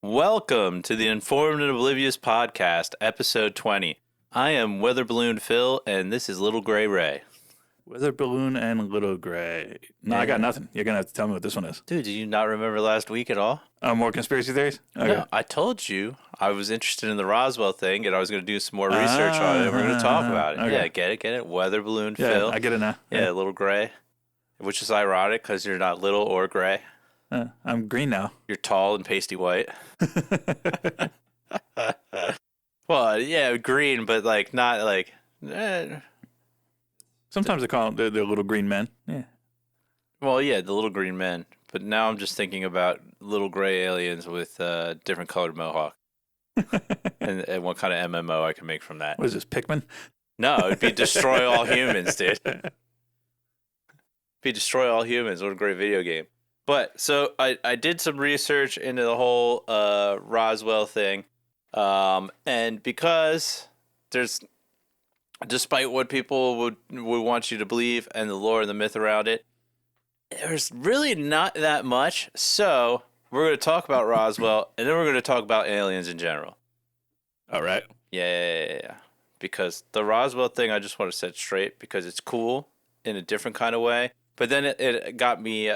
Welcome to the Informed and Oblivious podcast, episode 20. I am Weather Balloon Phil, and this is Little Gray Ray. Weather balloon and little gray. No, I got nothing. You're gonna have to tell me what this one is. Dude, did you not remember last week at all? More conspiracy theories? Okay. No, I told you I was interested in the Roswell thing, and I was going to do some more research on it, and we're going to talk about it. Okay. Yeah, get it? Weather Balloon Yeah, Phil. I get it now. Yeah, Little Gray, which is ironic because you're not little or gray. I'm green now. You're tall and pasty white. Well, yeah, green, but like not like... Sometimes they call them the little green men. Yeah. Well, yeah, the little green men. But now I'm just thinking about little gray aliens with different colored mohawk. and what kind of MMO I can make from that. What is this, Pikmin? No, it'd be Destroy All Humans, dude. Be Destroy All Humans. What a great video game. But, so, I did some research into the whole Roswell thing. And because there's... Despite what people would want you to believe and the lore and the myth around it, there's really not that much. So we're going to talk about Roswell, and then we're going to talk about aliens in general. All right. Yeah. Because the Roswell thing, I just want to set straight because it's cool in a different kind of way. But then it got me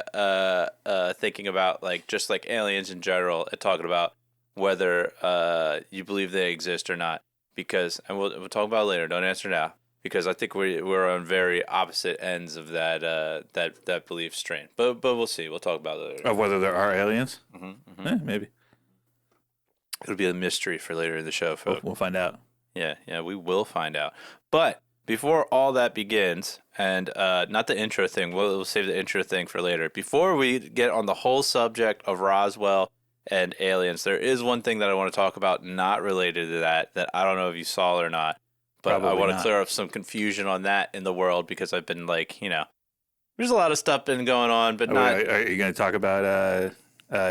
thinking about just like aliens in general and talking about whether you believe they exist or not. Because, and we'll talk about it later. Don't answer now, because I think we're on very opposite ends of that belief strain. But we'll see. We'll talk about it later. Of whether there are aliens? Maybe. It'll be a mystery for later in the show, folks. We'll find out. Yeah, we will find out. But before all that begins, and not the intro thing, we'll save the intro thing for later. Before we get on the whole subject of Roswell and aliens, there is one thing that I want to talk about not related to that I don't know if you saw or not, but Probably I want to not. clear up some confusion on that in the world, because I've been there's a lot of stuff been going on, but not... Are you going to talk about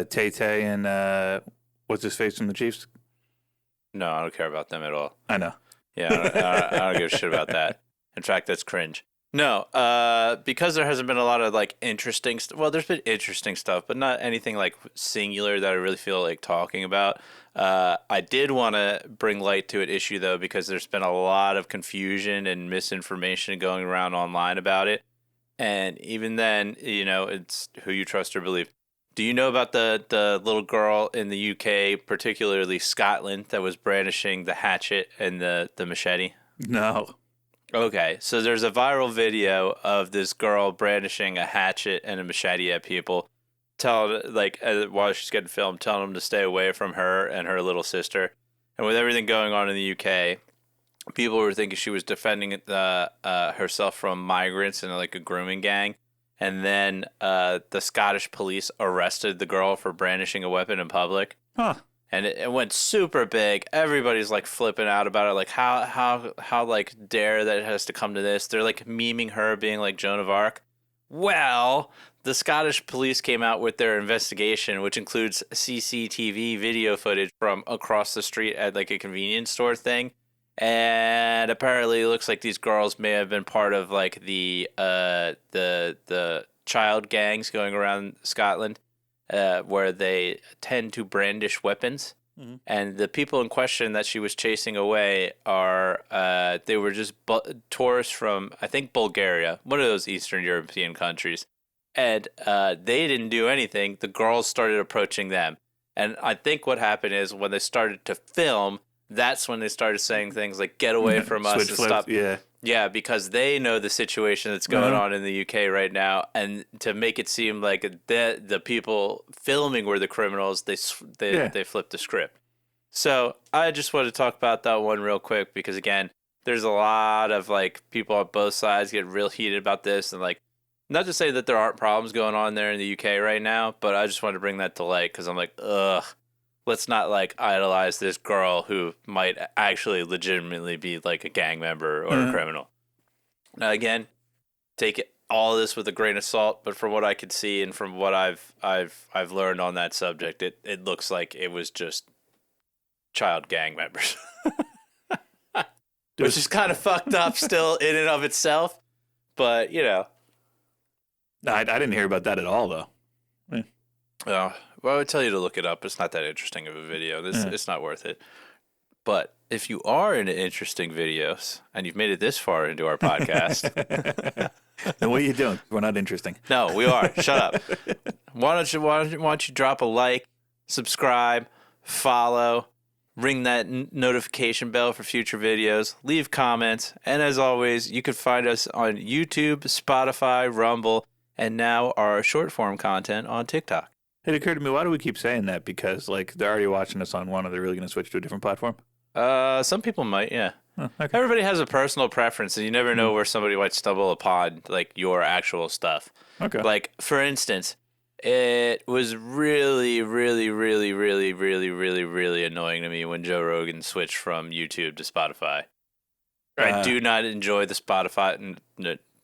Tay-Tay and what's his face from the Chiefs? No, I don't care about them at all. I know. Yeah, I don't give a shit about that. In fact, that's cringe. No, because there hasn't been a lot of interesting well, there's been interesting stuff, but not anything singular that I really feel like talking about. I did want to bring light to an issue though, because there's been a lot of confusion and misinformation going around online about it. And even then, it's who you trust or believe. Do you know about the little girl in the UK, particularly Scotland, that was brandishing the hatchet and the machete? No. Okay, so there's a viral video of this girl brandishing a hatchet and a machete at people, telling while she's getting filmed, telling them to stay away from her and her little sister. And with everything going on in the UK, people were thinking she was defending herself from migrants and a grooming gang. And then the Scottish police arrested the girl for brandishing a weapon in public. Huh. And it went super big. Everybody's flipping out about it. How dare that it has to come to this? They're memeing her being Joan of Arc. Well, the Scottish police came out with their investigation, which includes CCTV video footage from across the street at a convenience store thing. And apparently it looks like these girls may have been part of the child gangs going around Scotland. Where they tend to brandish weapons. Mm-hmm. And the people in question that she was chasing away are, they were just tourists from, I think, Bulgaria, one of those Eastern European countries. And they didn't do anything. The girls started approaching them. And I think what happened is when they started to film, that's when they started saying things like, get away from us and stop. Yeah. Yeah, because they know the situation that's going on in the UK right now, and to make it seem like the people filming were the criminals, they flipped the script. So I just want to talk about that one real quick, because again, there's a lot of people on both sides get real heated about this, and not to say that there aren't problems going on there in the UK right now, but I just wanted to bring that to light because I'm ugh. Let's not idolize this girl who might actually legitimately be a gang member or a criminal. Now again, take all of this with a grain of salt, but from what I could see and from what I've learned on that subject, it looks like it was just child gang members. Which is kind of fucked up still in and of itself, but I didn't hear about that at all though. Well, I would tell you to look it up. It's not that interesting of a video. It's not worth it. But if you are into interesting videos and you've made it this far into our podcast, Then what are you doing? We're not interesting. no, we are. Shut up. Why don't you drop a like, subscribe, follow, ring that notification bell for future videos, leave comments, and as always, you can find us on YouTube, Spotify, Rumble, and now our short form content on TikTok. It occurred to me, why do we keep saying that? Because like they're already watching us on one, are they really going to switch to a different platform? Some people might, yeah. Oh, okay. Everybody has a personal preference, and you never know where somebody might stumble upon like your actual stuff. Okay. Like, for instance, it was really, really, really, really, really, really, really annoying to me when Joe Rogan switched from YouTube to Spotify. I do not enjoy the Spotify.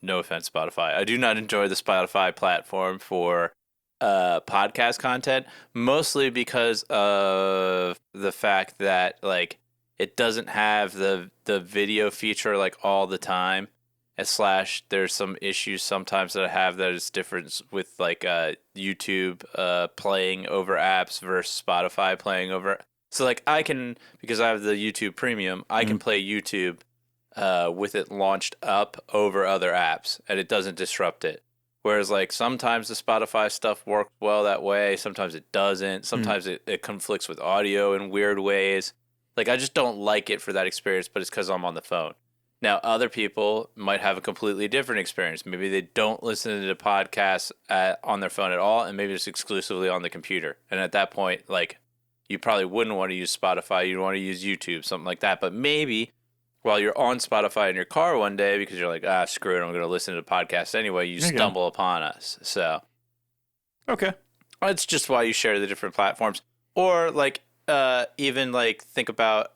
No offense, Spotify. I do not enjoy the Spotify platform for podcast content, mostly because of the fact that like it doesn't have the video feature like all the time. / there's some issues sometimes that I have that is different with like YouTube playing over apps versus Spotify playing over. So like I can, because I have the YouTube Premium, I can play YouTube with it launched up over other apps, and it doesn't disrupt it. Whereas like sometimes the Spotify stuff works well that way, sometimes it doesn't. Sometimes it conflicts with audio in weird ways. Like I just don't like it for that experience, but it's because I'm on the phone. Now, other people might have a completely different experience. Maybe they don't listen to the podcasts on their phone at all, and maybe it's exclusively on the computer. And at that point, like, you probably wouldn't want to use Spotify. You'd want to use YouTube, something like that. But maybe while you're on Spotify in your car one day, because you're like, screw it, I'm going to listen to the podcast anyway, you stumble upon us. So, okay. It's just why you share the different platforms. Or, like, even like think about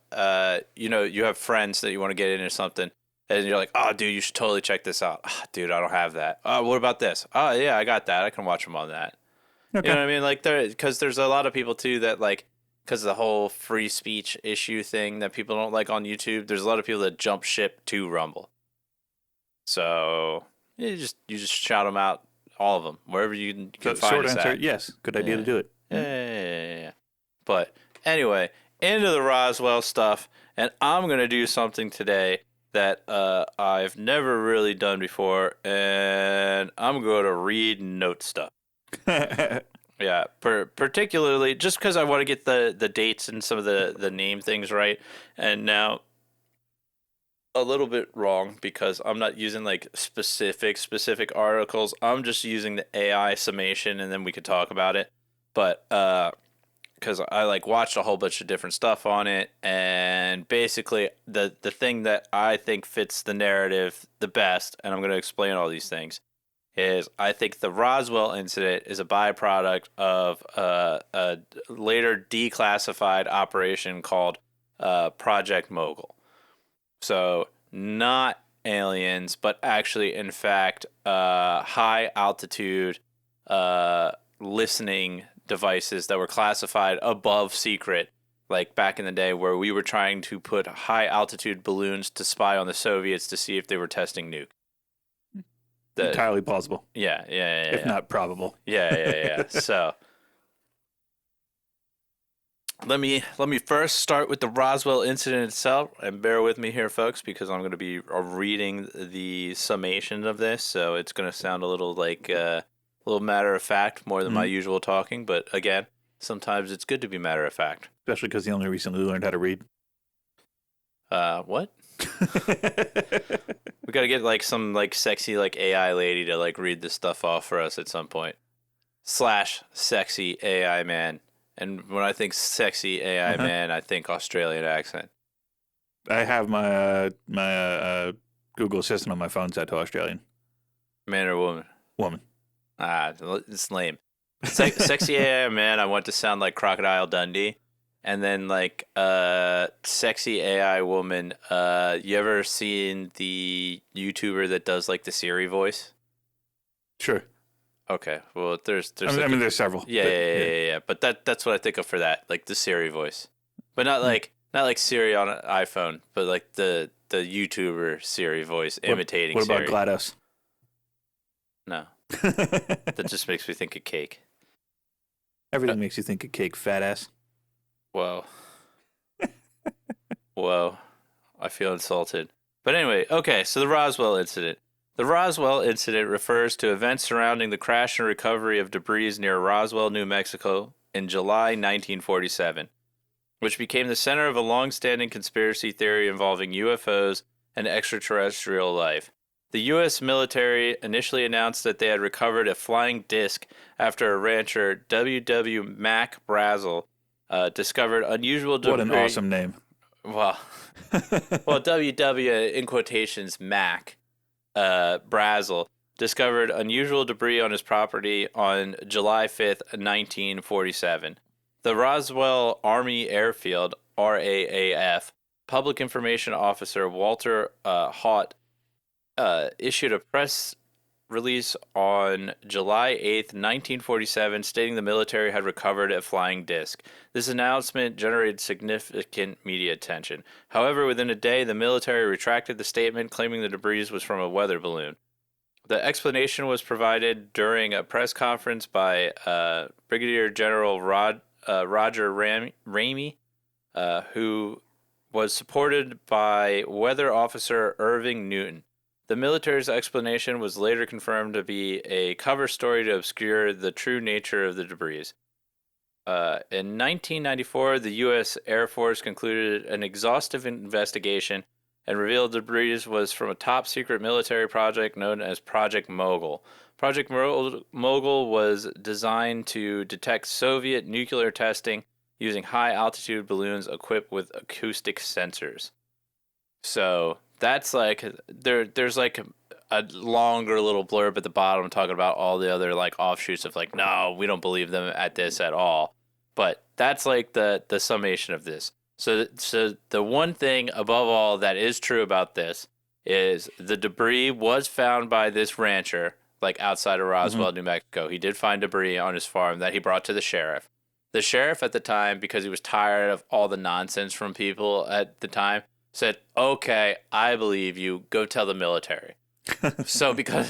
you have friends that you want to get into something and you're like, oh dude, you should totally check this out. Dude, I don't have that. What about this? Oh yeah, I got that. I can watch them on that. Okay. You know what I mean? Like because there's a lot of people too that like, because of the whole free speech issue thing that people don't like on YouTube, there's a lot of people that jump ship to Rumble. So you just shout them out, all of them, wherever you can find short us answer, at. yes. Good idea to do it. Yeah. But anyway, into the Roswell stuff, and I'm going to do something today that I've never really done before, and I'm going to read note stuff. Yeah, particularly just because I want to get the dates and some of the name things right, and now a little bit wrong because I'm not using like specific articles. I'm just using the AI summation, and then we could talk about it. But because I like watched a whole bunch of different stuff on it, and basically the thing that I think fits the narrative the best, and I'm going to explain all these things, is I think the Roswell incident is a byproduct of a later declassified operation called Project Mogul. So not aliens, but actually, in fact, high altitude listening devices that were classified above secret, like back in the day where we were trying to put high altitude balloons to spy on the Soviets to see if they were testing nukes. Entirely plausible. Yeah. If not probable. Yeah. So let me first start with the Roswell incident itself, and bear with me here, folks, because I'm going to be reading the summation of this, so it's going to sound a little like a little matter of fact more than my usual talking. But again, sometimes it's good to be matter of fact, especially because he only recently learned how to read. What? We got to get like some like sexy like AI lady to like read this stuff off for us at some point. / sexy AI man. And when I think sexy AI man, I think Australian accent. I have my Google Assistant on my phone set to Australian. Man or woman? Woman. It's lame. Sexy AI man, I want to sound like Crocodile Dundee. And then like sexy AI woman, you ever seen the YouTuber that does like the Siri voice? Sure. Okay. Well, there's I mean there's several. Yeah. But that's what I think of for that, like the Siri voice. But not like Siri on an iPhone, but like the YouTuber Siri voice imitating Siri. What about GLaDOS? No. That just makes me think of cake. Everything makes you think of cake, fat ass. Whoa. Whoa. I feel insulted. But anyway, okay, so the Roswell incident. The Roswell incident refers to events surrounding the crash and recovery of debris near Roswell, New Mexico in July 1947, which became the center of a long-standing conspiracy theory involving UFOs and extraterrestrial life. The U.S. military initially announced that they had recovered a flying disc after a rancher, W. Mac Brazel, discovered unusual debris. What an awesome name. Well, W. in quotations, Mac Brazel, discovered unusual debris on his property on July 5th, 1947. The Roswell Army Airfield, RAAF, Public Information Officer Walter Haut issued a press release on July 8th, 1947, stating the military had recovered a flying disc. This announcement generated significant media attention. However, within a day, the military retracted the statement, claiming the debris was from a weather balloon. The explanation was provided during a press conference by Brigadier General Roger Ramey, who was supported by Weather Officer Irving Newton. The military's explanation was later confirmed to be a cover story to obscure the true nature of the debris. In 1994, the U.S. Air Force concluded an exhaustive investigation and revealed the debris was from a top-secret military project known as Project Mogul. Project Mogul was designed to detect Soviet nuclear testing using high-altitude balloons equipped with acoustic sensors. So that's like there's like a longer little blurb at the bottom talking about all the other like offshoots of like, no, we don't believe them at this at all. But that's like the summation of this. So the one thing above all that is true about this is the debris was found by this rancher like outside of Roswell, New Mexico. He did find debris on his farm that he brought to the sheriff. The sheriff at the time, because he was tired of all the nonsense from people at the time, said, okay, I believe you, go tell the military. So because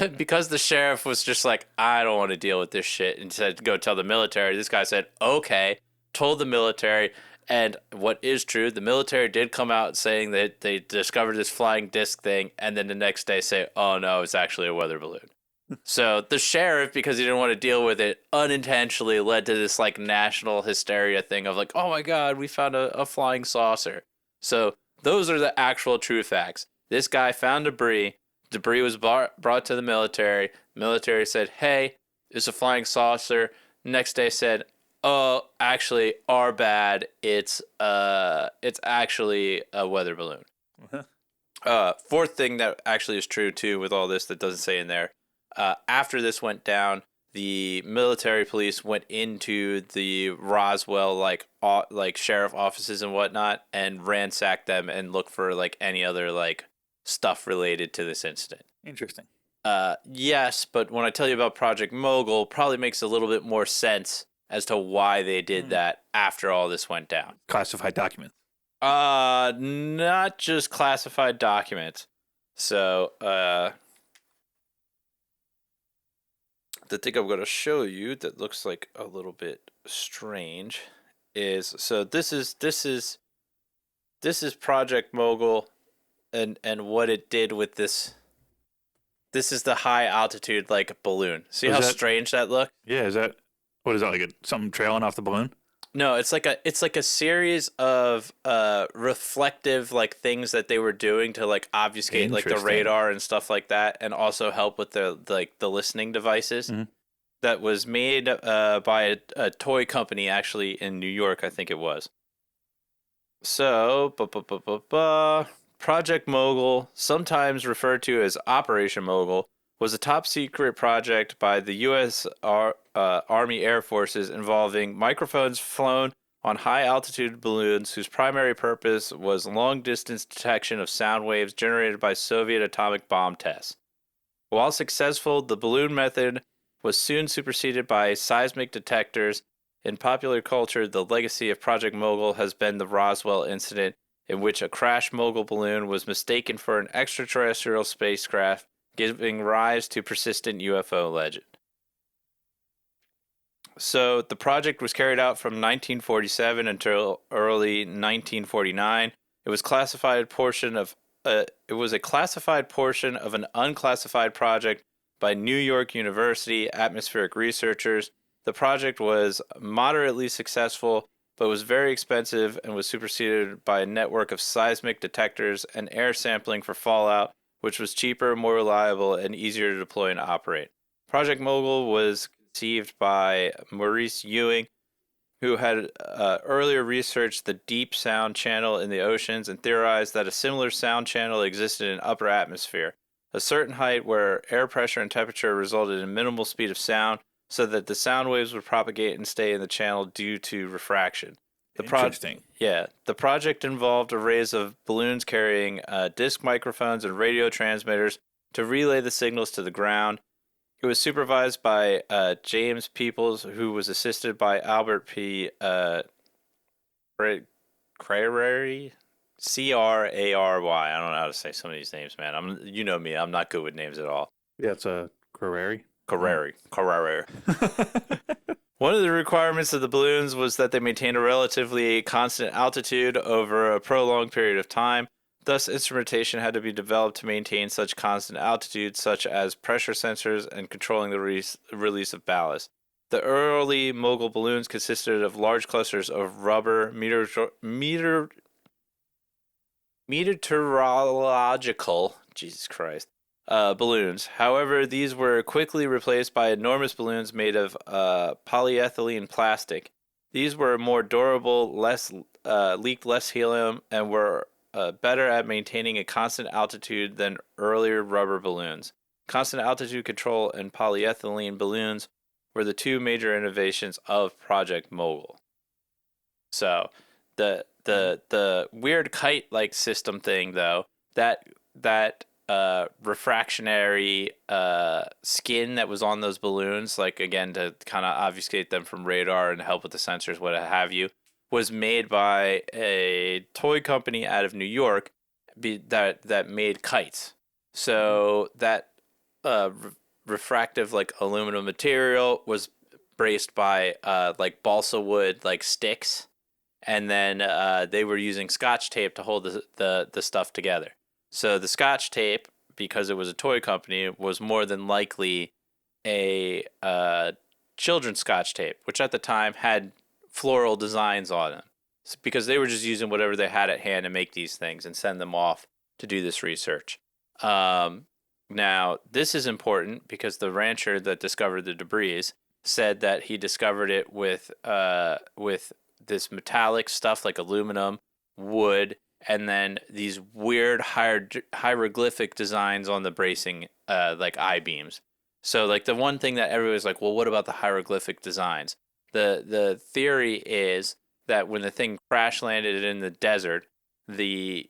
the sheriff was just like, I don't want to deal with this shit, and said, go tell the military, this guy said, okay, told the military. And what is true, the military did come out saying that they discovered this flying disc thing, and then the next day say, oh no, it's actually a weather balloon. So the sheriff, because he didn't want to deal with it, unintentionally led to this like national hysteria thing of like, oh my god, we found a flying saucer. So those are the actual true facts. This guy found debris. Debris was brought to the military. Military said, hey, it's a flying saucer. Next day said, oh, actually, our bad. It's actually a weather balloon. Fourth thing that actually is true, too, with all this that doesn't say in there. After this went down, the military police went into the Roswell like sheriff offices and whatnot and ransacked them and looked for like any other like stuff related to this incident. Interesting. Yes, but when I tell you about Project Mogul, probably makes a little bit more sense as to why they did that after all this went down. Classified documents. Not just classified documents. So, the thing I'm going to show you that looks like a little bit strange is, so this is Project Mogul and what it did with this. This is the high altitude like balloon. See how strange that looks? Yeah, what is that, like something trailing off the balloon? No, it's like a series of reflective like things that they were doing to like obfuscate like the radar and stuff like that, and also help with the listening devices. That was made by a toy company actually in New York, I think it was. So, Project Mogul, sometimes referred to as Operation Mogul, was a top-secret project by the U.S. Army Air Forces involving microphones flown on high-altitude balloons whose primary purpose was long-distance detection of sound waves generated by Soviet atomic bomb tests. While successful, the balloon method was soon superseded by seismic detectors. In popular culture, the legacy of Project Mogul has been the Roswell incident, in which a crashed Mogul balloon was mistaken for an extraterrestrial spacecraft, giving rise to persistent UFO legend. So the project was carried out from 1947 until early 1949. It was it was a classified portion of an unclassified project by New York University atmospheric researchers. The project was moderately successful, but was very expensive and was superseded by a network of seismic detectors and air sampling for fallout, which was cheaper, more reliable, and easier to deploy and operate. Project Mogul was conceived by Maurice Ewing, who had earlier researched the deep sound channel in the oceans and theorized that a similar sound channel existed in upper atmosphere, a certain height where air pressure and temperature resulted in minimal speed of sound, so that the sound waves would propagate and stay in the channel due to refraction. Interesting. The project involved arrays of balloons carrying disc microphones and radio transmitters to relay the signals to the ground. It was supervised by James Peoples, who was assisted by Albert P. Crary, Crary. I don't know how to say some of these names, man. You know me. I'm not good with names at all. Yeah, it's a Carreri. Carrari. One of the requirements of the balloons was that they maintain a relatively constant altitude over a prolonged period of time. Thus, instrumentation had to be developed to maintain such constant altitude, such as pressure sensors and controlling the release of ballast. The early Mogul balloons consisted of large clusters of rubber meteorological, Jesus Christ, balloons. However, these were quickly replaced by enormous balloons made of polyethylene plastic. These were more durable, leaked less helium, and were better at maintaining a constant altitude than earlier rubber balloons. Constant altitude control and polyethylene balloons were the two major innovations of Project Mogul. So the weird kite-like system thing, though, that refractionary skin that was on those balloons, like, again, to kind of obfuscate them from radar and help with the sensors, what have you, was made by a toy company out of New York that made kites. So that refractive, like, aluminum material was braced by like balsa wood, like, sticks, and then they were using Scotch tape to hold the stuff together. So the Scotch tape, because it was a toy company, was more than likely a children's Scotch tape, which at the time had floral designs on them, because they were just using whatever they had at hand to make these things and send them off to do this research. Now, this is important because the rancher that discovered the debris said that he discovered it with this metallic stuff like aluminum, wood, and then these weird hieroglyphic designs on the bracing, like I-beams. So, like, the one thing that everybody's like, well, what about the hieroglyphic designs? The theory is that when the thing crash landed in the desert, the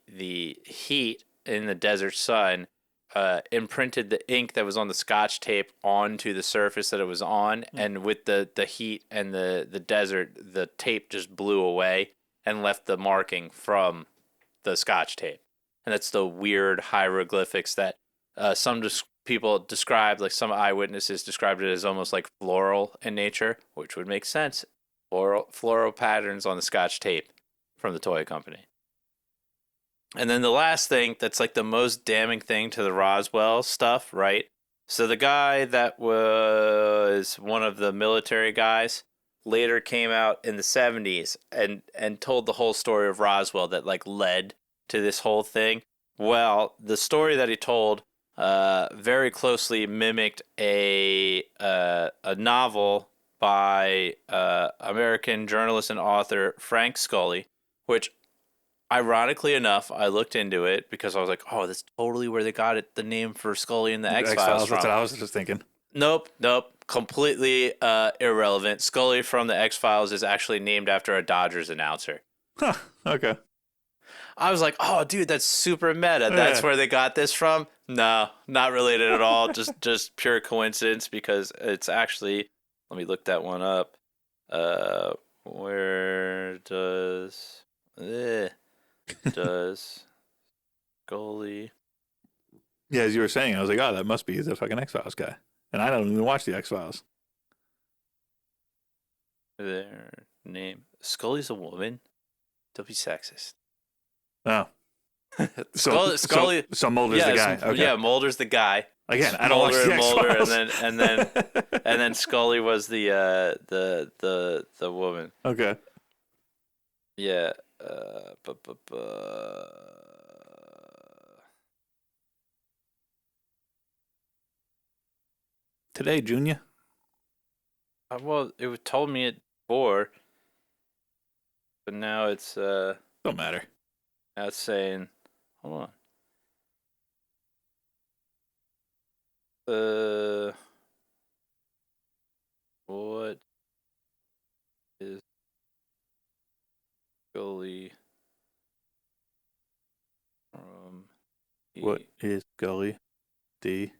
heat in the desert sun imprinted the ink that was on the Scotch tape onto the surface that it was on, and with the heat and the desert, the tape just blew away and left the marking from the Scotch tape. And that's the weird hieroglyphics that some people described, like some eyewitnesses described it as almost like floral in nature, which would make sense. Floral patterns on the Scotch tape from the toy company. And then the last thing that's like the most damning thing to the Roswell stuff, right? So the guy that was one of the military guys later came out in the 70s and told the whole story of Roswell that, like, led to this whole thing. Well, the story that he told very closely mimicked a novel by American journalist and author Frank Scully, which, ironically enough, I looked into it because I was like, oh, that's totally where they got the name for Scully in the X-Files from. That's what I was just thinking. Nope. Completely irrelevant. Scully from the X-Files is actually named after a Dodgers announcer. Huh, okay. I was like, oh, dude, that's super meta. That's where they got this from? No, not related at all. just pure coincidence, because it's actually, let me look that one up. Where does Scully? Yeah, as you were saying, I was like, oh, that must be the fucking X-Files guy. And I don't even watch the X-Files. Their name. Scully's a woman. Don't be sexist. Oh. Scully. So Mulder's the guy. Okay. Yeah, Mulder's the guy. Again, I don't watch the X-Files. and then Scully was the woman. Okay. Yeah. Today, Junior. Well, it told me it before, but now it's Don't matter. now it's saying, hold on. What is Scully from? What is Scully? The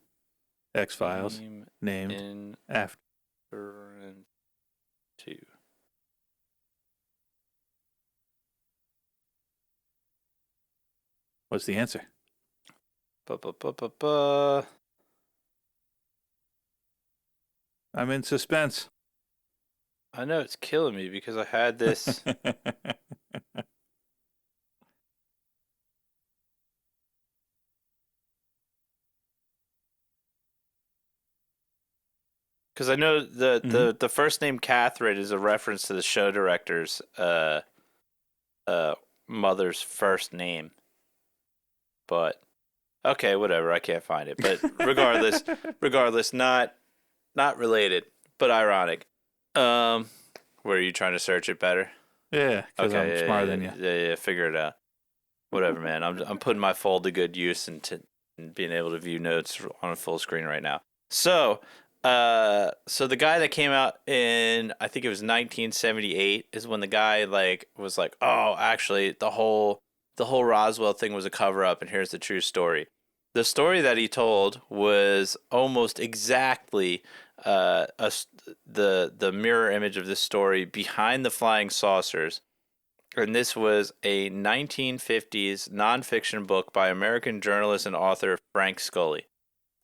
X-Files named in after? Two. What's the answer? I'm in suspense. I know it's killing me because I had this. Because I know the first name Catherine is a reference to the show director's mother's first name. But okay, whatever. I can't find it. But regardless, not related, but ironic. Where are you trying to search it better? Yeah, because I'm smarter than you. Yeah, figure it out. Whatever, man. I'm putting my phone to good use and being able to view notes on a full screen right now. So the guy that came out in, I think it was 1978, is when the guy was like, oh, actually, the whole Roswell thing was a cover up, and here's the true story. The story that he told was almost exactly the mirror image of this story behind the flying saucers. And this was a 1950s nonfiction book by American journalist and author Frank Scully,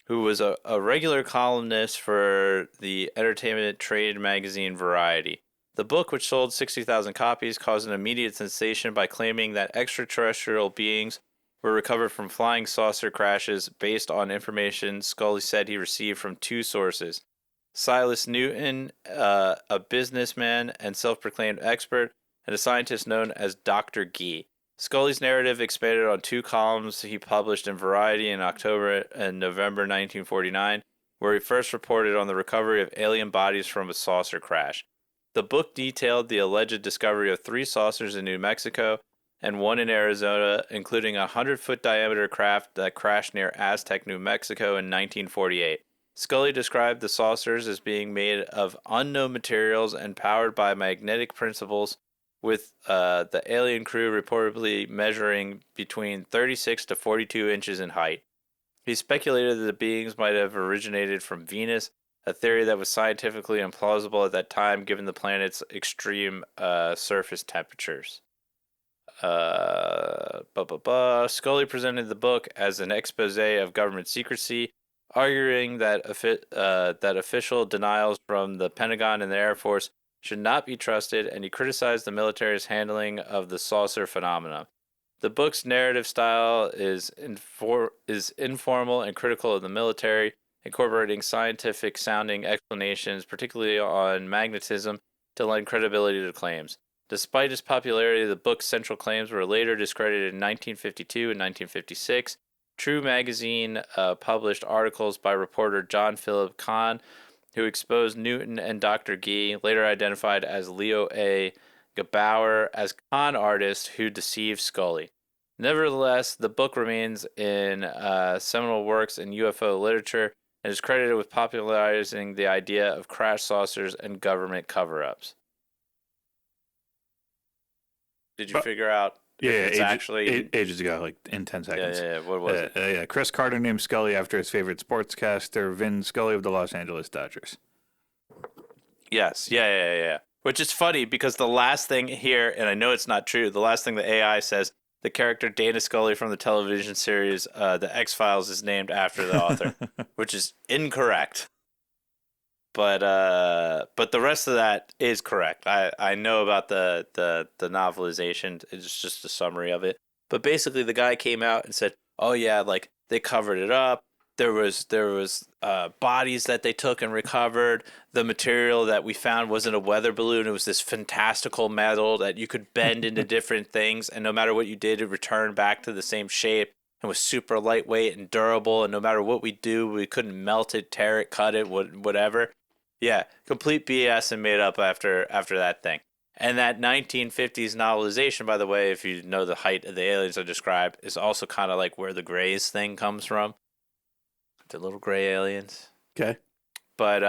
who was a regular columnist for the entertainment trade magazine Variety. The book, which sold 60,000 copies, caused an immediate sensation by claiming that extraterrestrial beings were recovered from flying saucer crashes based on information Scully said he received from two sources: Silas Newton, a businessman and self-proclaimed expert, and a scientist known as Dr. Gee. Scully's narrative expanded on two columns he published in Variety in October and November 1949, where he first reported on the recovery of alien bodies from a saucer crash. The book detailed the alleged discovery of 3 saucers in New Mexico and 1 in Arizona, including a 100-foot diameter craft that crashed near Aztec, New Mexico in 1948. Scully described the saucers as being made of unknown materials and powered by magnetic principles, with the alien crew reportedly measuring between 36 to 42 inches in height. He speculated that the beings might have originated from Venus, a theory that was scientifically implausible at that time given the planet's extreme surface temperatures. Scully presented the book as an expose of government secrecy, arguing that official denials from the Pentagon and the Air Force should not be trusted, and he criticized the military's handling of the saucer phenomena. The book's narrative style is informal and critical of the military, incorporating scientific-sounding explanations, particularly on magnetism, to lend credibility to claims. Despite its popularity, the book's central claims were later discredited in 1952 and 1956. True magazine published articles by reporter John Philip Kahn, who exposed Newton and Dr. Gee, later identified as Leo A. Gebauer, as con artists who deceived Scully. Nevertheless, the book remains in seminal works in UFO literature and is credited with popularizing the idea of crash saucers and government cover-ups. Did you figure out if it's actually... ages ago, like in 10 seconds. Yeah. What was it? Chris Carter named Scully after his favorite sportscaster, Vin Scully of the Los Angeles Dodgers. Yes. Yeah. Which is funny because the last thing here, and I know it's not true, the last thing the AI says, the character Dana Scully from the television series The X-Files is named after the author, which is incorrect. but the rest of that is correct. I know about the novelization. It's just a summary of it. But basically, the guy came out and said, "Oh yeah, like they covered it up. There was bodies that they took and recovered. The material that we found wasn't a weather balloon. It was this fantastical metal that you could bend into different things, and no matter what you did, it returned back to the same shape and was super lightweight and durable. And no matter what we do, we couldn't melt it, tear it, cut it, whatever. Yeah, complete BS and made up after that thing." And that 1950s novelization, by the way, if you know the height of the aliens I described, is also kind of like where the Greys thing comes from. The little gray aliens. Okay. But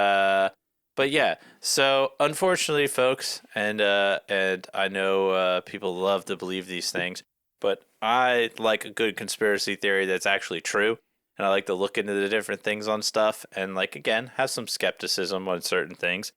yeah. So unfortunately, folks, and I know people love to believe these things, but I like a good conspiracy theory that's actually true, and I like to look into the different things on stuff, and like again, have some skepticism on certain things.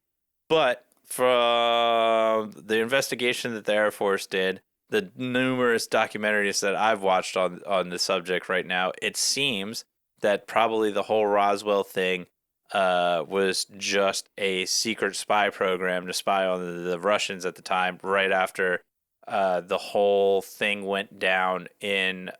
But from the investigation that the Air Force did, the numerous documentaries that I've watched on the subject right now, it seems that probably the whole Roswell thing was just a secret spy program to spy on the Russians at the time, right after the whole thing went down in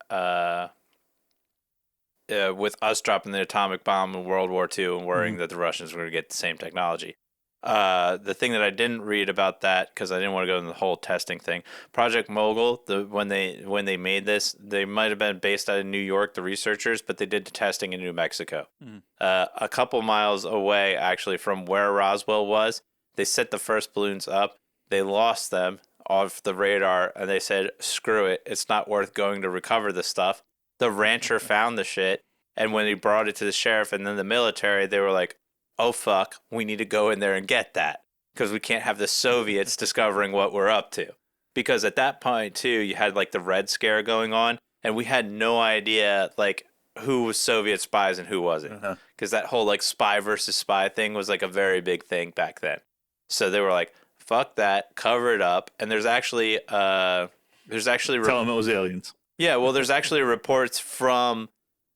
with us dropping the atomic bomb in World War II and worrying that the Russians were going to get the same technology. The thing that I didn't read about that, because I didn't want to go into the whole testing thing, Project Mogul, when they made this, they might have been based out of New York, the researchers, but they did the testing in New Mexico. A couple miles away, actually, from where Roswell was, they set the first balloons up. They lost them off the radar, and they said, screw it, it's not worth going to recover the stuff. The rancher found the shit, and when he brought it to the sheriff and then the military, they were like, oh fuck, we need to go in there and get that, because we can't have the Soviets discovering what we're up to. Because at that point too, you had like the Red Scare going on, and we had no idea like who was Soviet spies and who wasn't, because that whole like spy versus spy thing was like a very big thing back then. So they were like, fuck that, cover it up. And there's actually tell them it was aliens. Yeah, well, there's actually reports from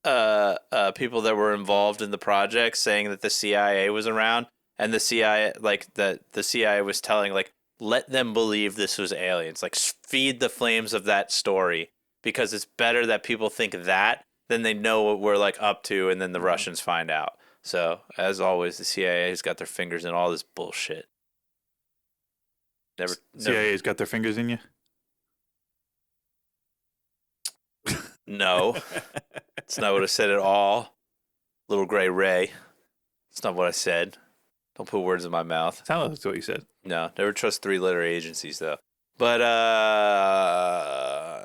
people that were involved in the project saying that the CIA was around, and the CIA, like the CIA was telling, like, let them believe this was aliens, like feed the flames of that story, because it's better that people think that than they know what we're like up to, and then the Russians find out. So as always, the CIA's got their fingers in all this bullshit. Never. CIA's got their fingers in you? No. It's not what I said at all. Little gray ray. It's not what I said. Don't put words in my mouth. Sounds like what you said. No, never trust 3-letter agencies, though. But,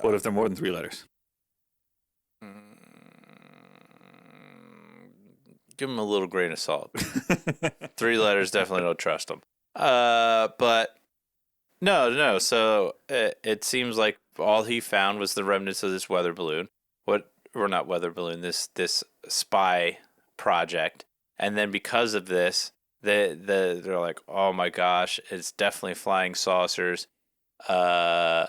what if they're more than 3 letters? Give them a little grain of salt. 3 letters, definitely don't trust them. But, no. So, it seems like all he found was the remnants of this weather balloon. Or not weather balloon, this spy project. And then because of this, they're like, oh my gosh, it's definitely flying saucers. The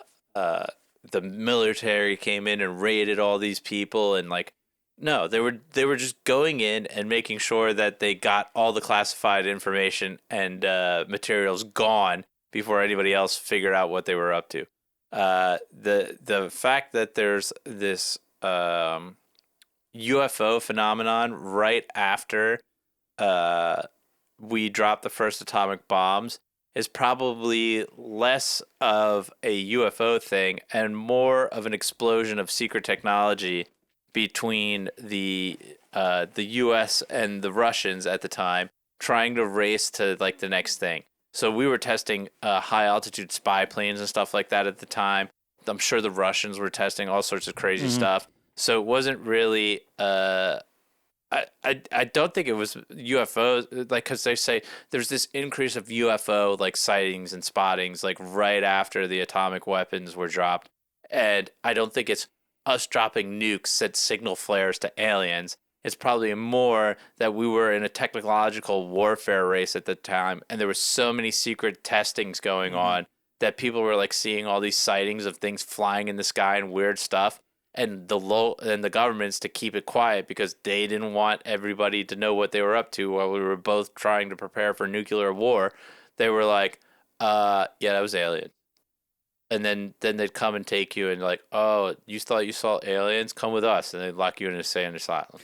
military came in and raided all these people, and like, no, they were just going in and making sure that they got all the classified information and materials gone before anybody else figured out what they were up to. The fact that there's this UFO phenomenon right after we dropped the first atomic bombs is probably less of a UFO thing and more of an explosion of secret technology between the US and the Russians at the time, trying to race to like the next thing. So we were testing high altitude spy planes and stuff like that at the time. I'm sure the Russians were testing all sorts of crazy stuff. So it wasn't really, I don't think it was UFOs, like, because they say there's this increase of UFO, like, sightings and spottings, like, right after the atomic weapons were dropped. And I don't think it's us dropping nukes that signal flares to aliens. It's probably more that we were in a technological warfare race at the time, and there were so many secret testings going on that people were like seeing all these sightings of things flying in the sky and weird stuff. and the governments to keep it quiet because they didn't want everybody to know what they were up to while we were both trying to prepare for nuclear war. They were like, yeah, that was alien. And then they'd come and take you and like, oh, you thought you saw aliens? Come with us. And they'd lock you in a insane asylum.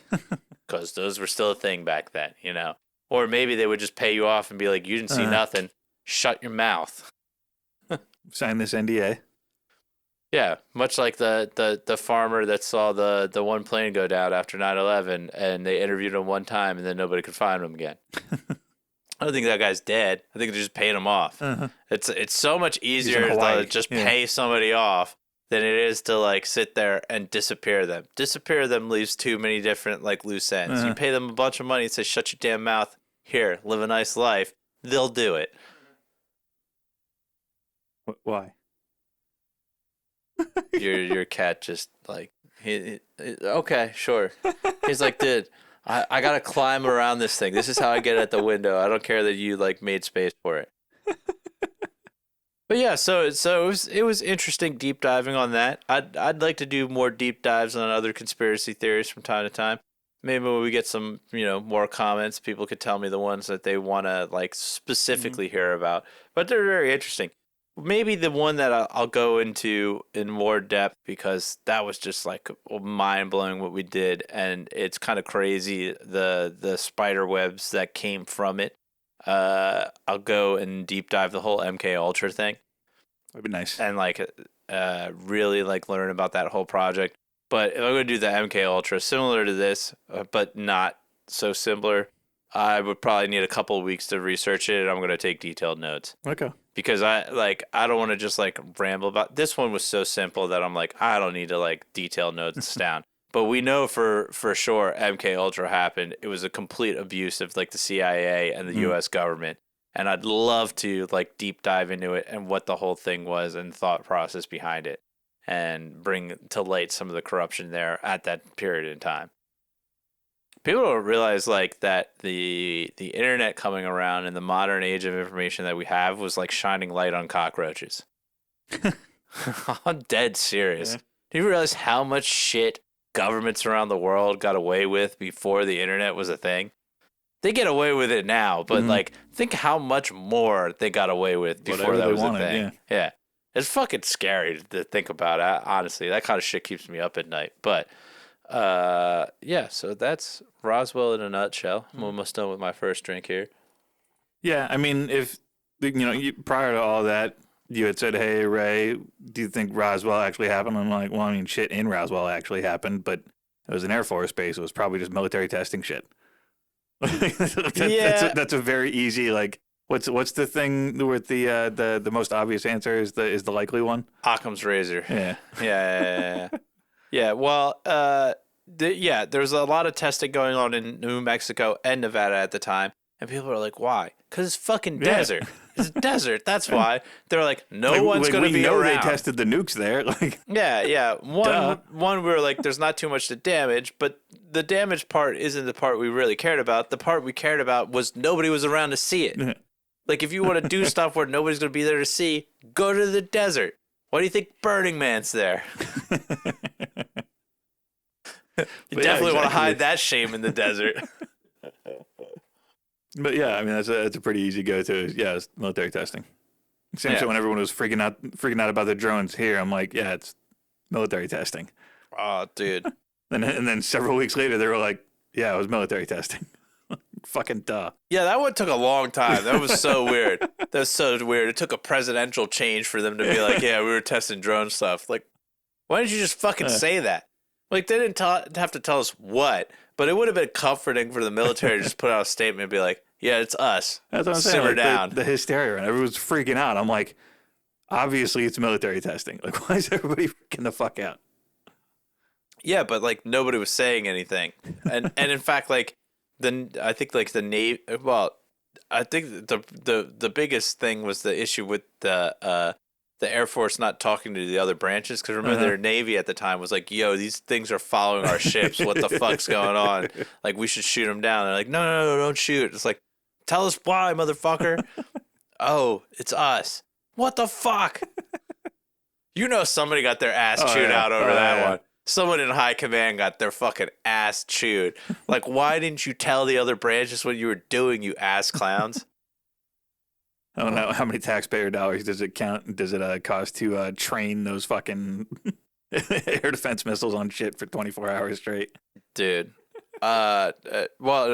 Because those were still a thing back then, you know? Or maybe they would just pay you off and be like, you didn't see nothing. Shut your mouth. Sign this NDA. Yeah, much like the farmer that saw the one plane go down after 9/11, and they interviewed him one time, and then nobody could find him again. I don't think that guy's dead. I think they're just paying him off. It's so much easier to just pay somebody off than it is to like sit there and disappear them. Disappear them leaves too many different like loose ends. You pay them a bunch of money and say, "Shut your damn mouth. Here, live a nice life." They'll do it. Why? Your cat just like okay, sure. He's like, dude, I gotta climb around this thing. This is how I get at the window. I don't care that you like made space for it. But yeah, so it was interesting deep diving on that. I'd like to do more deep dives on other conspiracy theories from time to time. Maybe when we get some more comments, people could tell me the ones that they want to like specifically hear about. But they're very interesting. Maybe the one that I'll go into in more depth because that was just like mind blowing what we did, and it's kind of crazy the spider webs that came from it. I'll go and deep dive the whole MK Ultra thing. That'd be nice, and like really like learn about that whole project. But if I'm gonna do the MK Ultra, similar to this, but not so similar, I would probably need a couple of weeks to research it, and I'm gonna take detailed notes. Okay. Because I don't want to just like ramble about this one was so simple that I'm like I don't need to like detail notes down. But we know for sure MK Ultra happened. It was a complete abuse of like the CIA and the US government. And I'd love to like deep dive into it and what the whole thing was and thought process behind it and bring to light some of the corruption there at that period in time. People don't realize like that the internet coming around in the modern age of information that we have was like shining light on cockroaches. I'm dead serious. Yeah. Do you realize how much shit governments around the world got away with before the internet was a thing? They get away with it now, but like think how much more they got away with before that was a thing. Yeah. It's fucking scary to think about. Honestly, that kind of shit keeps me up at night. But yeah, so that's Roswell in a nutshell. I'm almost done with my first drink here. Yeah, I mean, if prior to all that, you had said, "Hey, Ray, do you think Roswell actually happened?" I'm like, "Well, I mean, shit in Roswell actually happened, but it was an Air Force base. It was probably just military testing shit." That's a very easy like. What's the thing with the most obvious answer is the likely one? Occam's razor. Yeah. Yeah, well, there was a lot of testing going on in New Mexico and Nevada at the time, and people are like, "Why?" Because it's fucking desert. It's a desert. That's why they're like, "No one's going to be around." We know they tested the nukes there. Like, yeah. One, we were like, "There's not too much to damage," but the damage part isn't the part we really cared about. The part we cared about was nobody was around to see it. Like, if you want to do stuff where nobody's going to be there to see, go to the desert. Why do you think Burning Man's there? You definitely want to hide that shame in the desert. But yeah, I mean that's a pretty easy go-to. Yeah, it's military testing. Same shit when everyone was freaking out about the drones here. I'm like, yeah, it's military testing. Oh, dude. And then several weeks later, they were like, yeah, it was military testing. Fucking duh. Yeah, that one took a long time. That was so weird. That was so weird. It took a presidential change for them to be like, yeah, we were testing drone stuff. Like, why didn't you just fucking say that? Like, they didn't have to tell us what, but it would have been comforting for the military to just put out a statement and be like, yeah, it's us. That's what I'm saying. Simmer like down. The hysteria, and everyone's freaking out. I'm like, obviously it's military testing. Like, why is everybody freaking the fuck out? Yeah, but like nobody was saying anything, and in fact, like I think like the Navy. Well, I think the biggest thing was the issue with the Air Force not talking to the other branches, because remember their Navy at the time was like, yo, these things are following our ships. What the fuck's going on? Like, we should shoot them down. They're like, no, don't shoot. It's like, tell us why, motherfucker. Oh, it's us. What the fuck? You know somebody got their ass chewed out over that one. Someone in high command got their fucking ass chewed. Like, why didn't you tell the other branches what you were doing, you ass clowns? I don't know how many taxpayer dollars does it cost to train those fucking air defense missiles on shit for 24 hours straight? Dude. Well,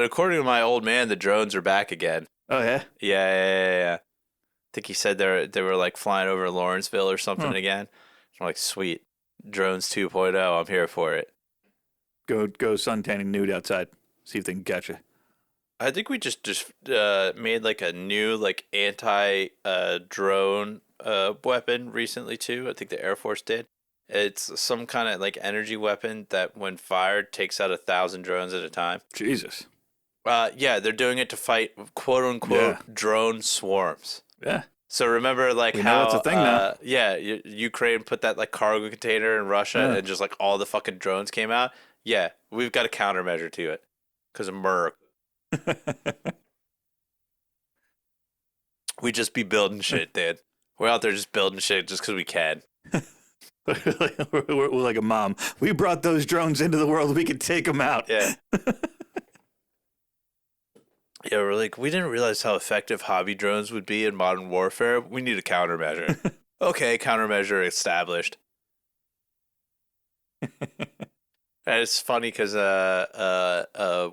according to my old man, the drones are back again. Oh yeah? Yeah. I think he said they were like flying over Lawrenceville or something again. I'm like, sweet. Drones 2.0, I'm here for it. Go suntanning nude outside. See if they can catch you. I think we just made like a new like anti drone weapon recently too. I think the Air Force did. It's some kind of like energy weapon that when fired takes out 1,000 drones at a time. Jesus. Yeah, they're doing it to fight quote unquote drone swarms. Yeah. So remember like how that's a thing now. Yeah, Ukraine put that like cargo container in Russia and just like all the fucking drones came out. Yeah, we've got a countermeasure to it because of Merc. We just be building shit, dude. We're out there just building shit just because we can. we're like a mom. We brought those drones into the world. We could take them out. Yeah. Yeah, we're like, we didn't realize how effective hobby drones would be in modern warfare. We need a countermeasure. Okay, countermeasure established. And it's funny because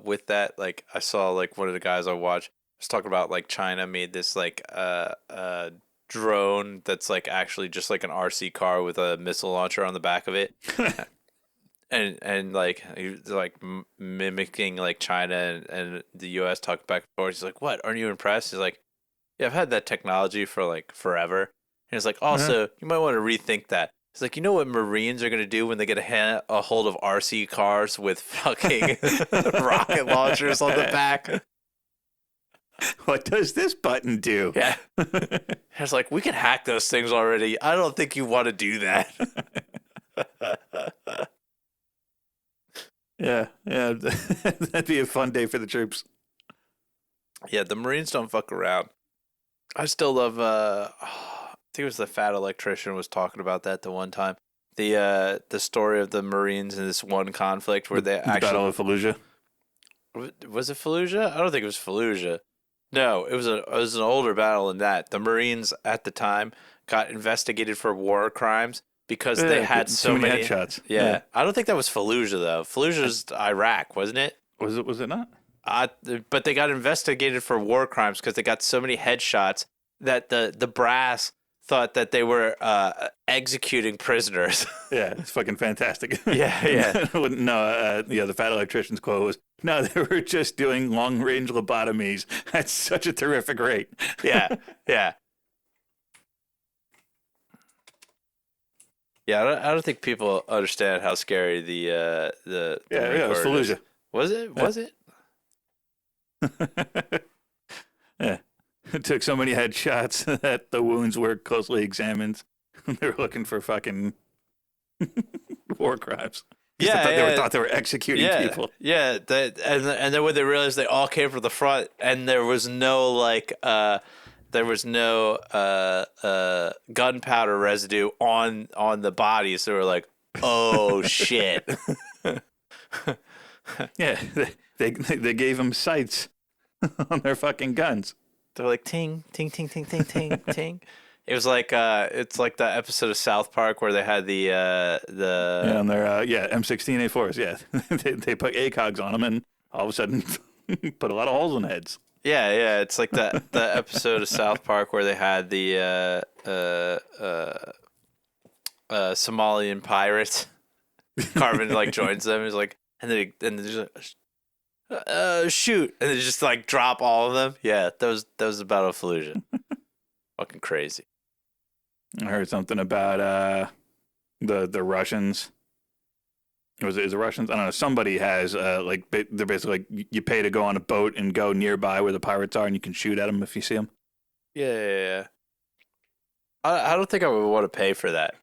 with that, like, I saw like one of the guys I watched was talking about like China made this like drone that's like actually just like an RC car with a missile launcher on the back of it. And like he's like mimicking like China and the U.S. talking back and forth. He's like, "What? Aren't you impressed?" He's like, "Yeah, I've had that technology for like forever." And he's like, "Also, you might want to rethink that." He's like, "You know what Marines are gonna do when they get a hold of RC cars with fucking rocket launchers on the back?" What does this button do? Yeah, it's like we can hack those things already. I don't think you want to do that. Yeah, that'd be a fun day for the troops. Yeah, the Marines don't fuck around. I still love. I think it was the fat electrician was talking about that the one time. The story of the Marines in this one conflict where they actually Battle of Fallujah. Was it Fallujah? I don't think it was Fallujah. No, it was an older battle than that. The Marines at the time got investigated for war crimes because they had so many headshots. Yeah. I don't think that was Fallujah though. Fallujah's Iraq, wasn't it? Was it not? But they got investigated for war crimes because they got so many headshots that the brass thought that they were executing prisoners. Yeah, it's fucking fantastic. Yeah. No, the fat electrician's quote was, "No, they were just doing long-range lobotomies at such a terrific rate." Yeah. Yeah, I don't think people understand how scary the it was Fallujah. Was it? Was it? Yeah. It took so many headshots that the wounds were closely examined. They were looking for fucking war crimes. They thought they were executing people. Yeah, and then when they realized they all came from the front and there was no gunpowder residue on the bodies, they were like, "Oh shit." Yeah, they gave them sights on their fucking guns. They're like ting ting ting ting ting ting ting. It was like it's like the episode of South Park where they had the on their M16 A4s. Yeah, they put ACOGs on them and all of a sudden put a lot of holes in heads. Yeah. It's like the episode of South Park where they had the Somalian pirates. Carmen like joins them. He's like, and they just like, shoot, and they just like drop all of them. Yeah, that was the Battle of Fallujah. Fucking crazy. I heard something about the Russians. Is it the Russians? I don't know. Somebody has they're basically like you pay to go on a boat and go nearby where the pirates are, and you can shoot at them if you see them. Yeah. I don't think I would want to pay for that.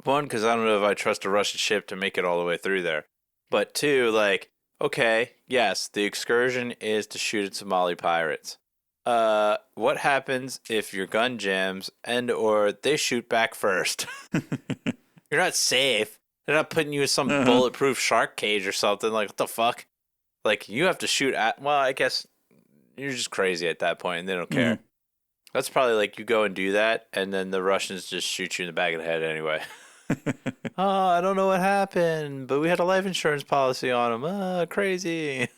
One, because I don't know if I trust a Russian ship to make it all the way through there. But two, like, okay, yes, the excursion is to shoot at Somali pirates. What happens if your gun jams and or they shoot back first? You're not safe. They're not putting you in some bulletproof shark cage or something. Like, what the fuck? Like, you have to shoot at. Well, I guess you're just crazy at that point, and they don't care. Mm-hmm. That's probably like you go and do that, and then the Russians just shoot you in the back of the head anyway. Oh, I don't know what happened, but we had a life insurance policy on them. Crazy.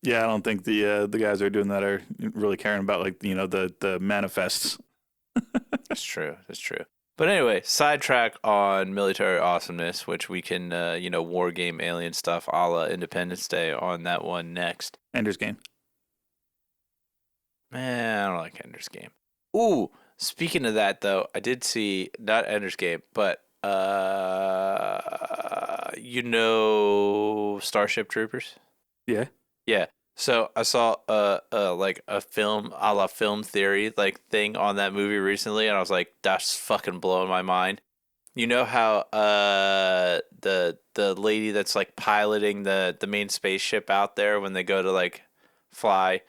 Yeah, I don't think the guys who are doing that are really caring about like the manifests. That's true. That's true. But anyway, sidetrack on military awesomeness, which we can war game alien stuff, a la Independence Day on that one next. Ender's Game. Man, I don't like Ender's Game. Ooh, speaking of that though, I did see not Ender's Game, but Starship Troopers. Yeah. Yeah. So I saw like a film a la film theory like thing on that movie recently, and I was like, that's fucking blowing my mind. You know how the lady that's like piloting the main spaceship out there when they go to like fly,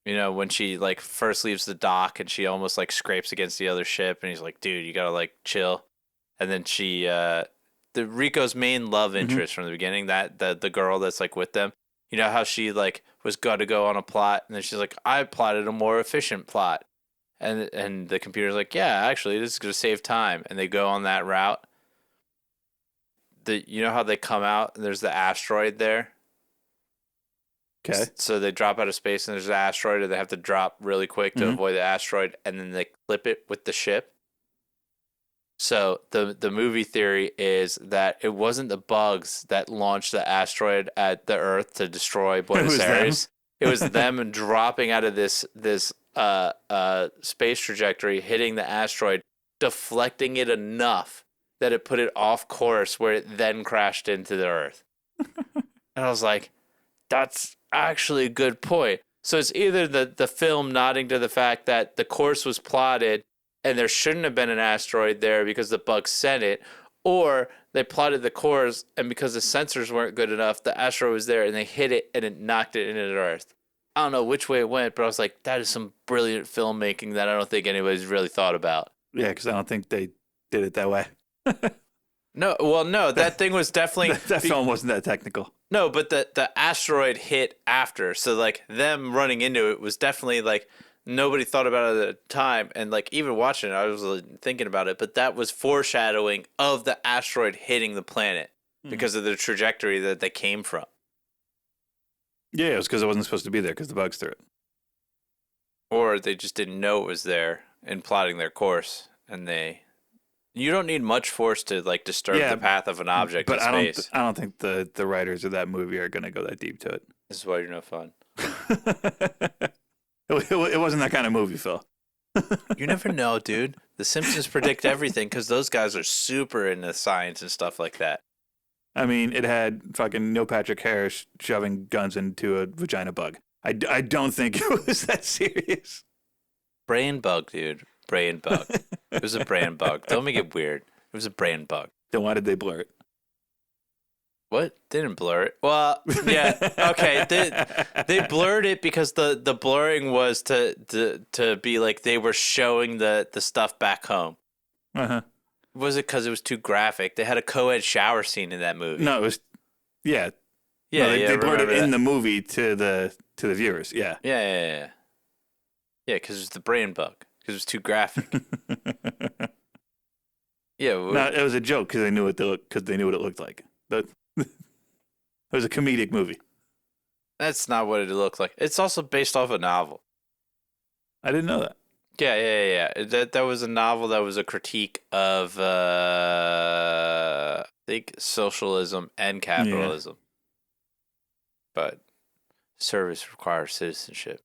when she like first leaves the dock and she almost like scrapes against the other ship, and he's like, dude, you gotta like chill. And then she the Rico's main love interest from the beginning, that the girl that's like with them. You know how she like was going to go on a plot, and then she's like, I plotted a more efficient plot. And the computer's like, yeah, actually, this is going to save time. And they go on that route. You know how they come out, and there's the asteroid there? Okay. So they drop out of space, and there's an asteroid, and they have to drop really quick to avoid the asteroid, and then they clip it with the ship. So the movie theory is that it wasn't the bugs that launched the asteroid at the Earth to destroy Buenos Aires. It was them dropping out of this space trajectory, hitting the asteroid, deflecting it enough that it put it off course, where it then crashed into the Earth. And I was like, that's actually a good point. So it's either the film nodding to the fact that the course was plotted and there shouldn't have been an asteroid there because the bugs sent it, or they plotted the course and because the sensors weren't good enough, the asteroid was there and they hit it and it knocked it into the Earth. I don't know which way it went, but I was like, that is some brilliant filmmaking that I don't think anybody's really thought about. Yeah, because I don't think they did it that way. No, that thing was definitely... that film wasn't that technical. No, but the asteroid hit after, so like them running into it was definitely like... Nobody thought about it at the time, and like even watching it, I was thinking about it, but that was foreshadowing of the asteroid hitting the planet because of the trajectory that they came from. Yeah, it was because it wasn't supposed to be there because the bugs threw it. Or they just didn't know it was there in plotting their course, and you don't need much force to like disturb the path of an object in space. I don't think the writers of that movie are going to go that deep to it. This is why you're no fun. It wasn't that kind of movie, Phil. You never know, dude. The Simpsons predict everything because those guys are super into science and stuff like that. I mean, it had fucking Neil Patrick Harris shoving guns into a vagina bug. I don't think it was that serious. Brain bug, dude. Brain bug. It was a brain bug. Don't make it weird. It was a brain bug. Then why did they blur it? What? They didn't blur it. Well, yeah, okay. They blurred it because the blurring was to be like they were showing the stuff back home. Uh-huh. Was it because it was too graphic? They had a co-ed shower scene in that movie. No, it was, yeah. Yeah, no, they blurred it in the movie to the viewers, yeah. Yeah, because it was the brain bug, because it was too graphic. Yeah. No, it was a joke because they knew what it looked like. It was a comedic movie. That's not what it looked like. It's also based off a novel. I didn't know that. Yeah. That was a novel that was a critique of, I think, socialism and capitalism. Yeah. But service requires citizenship.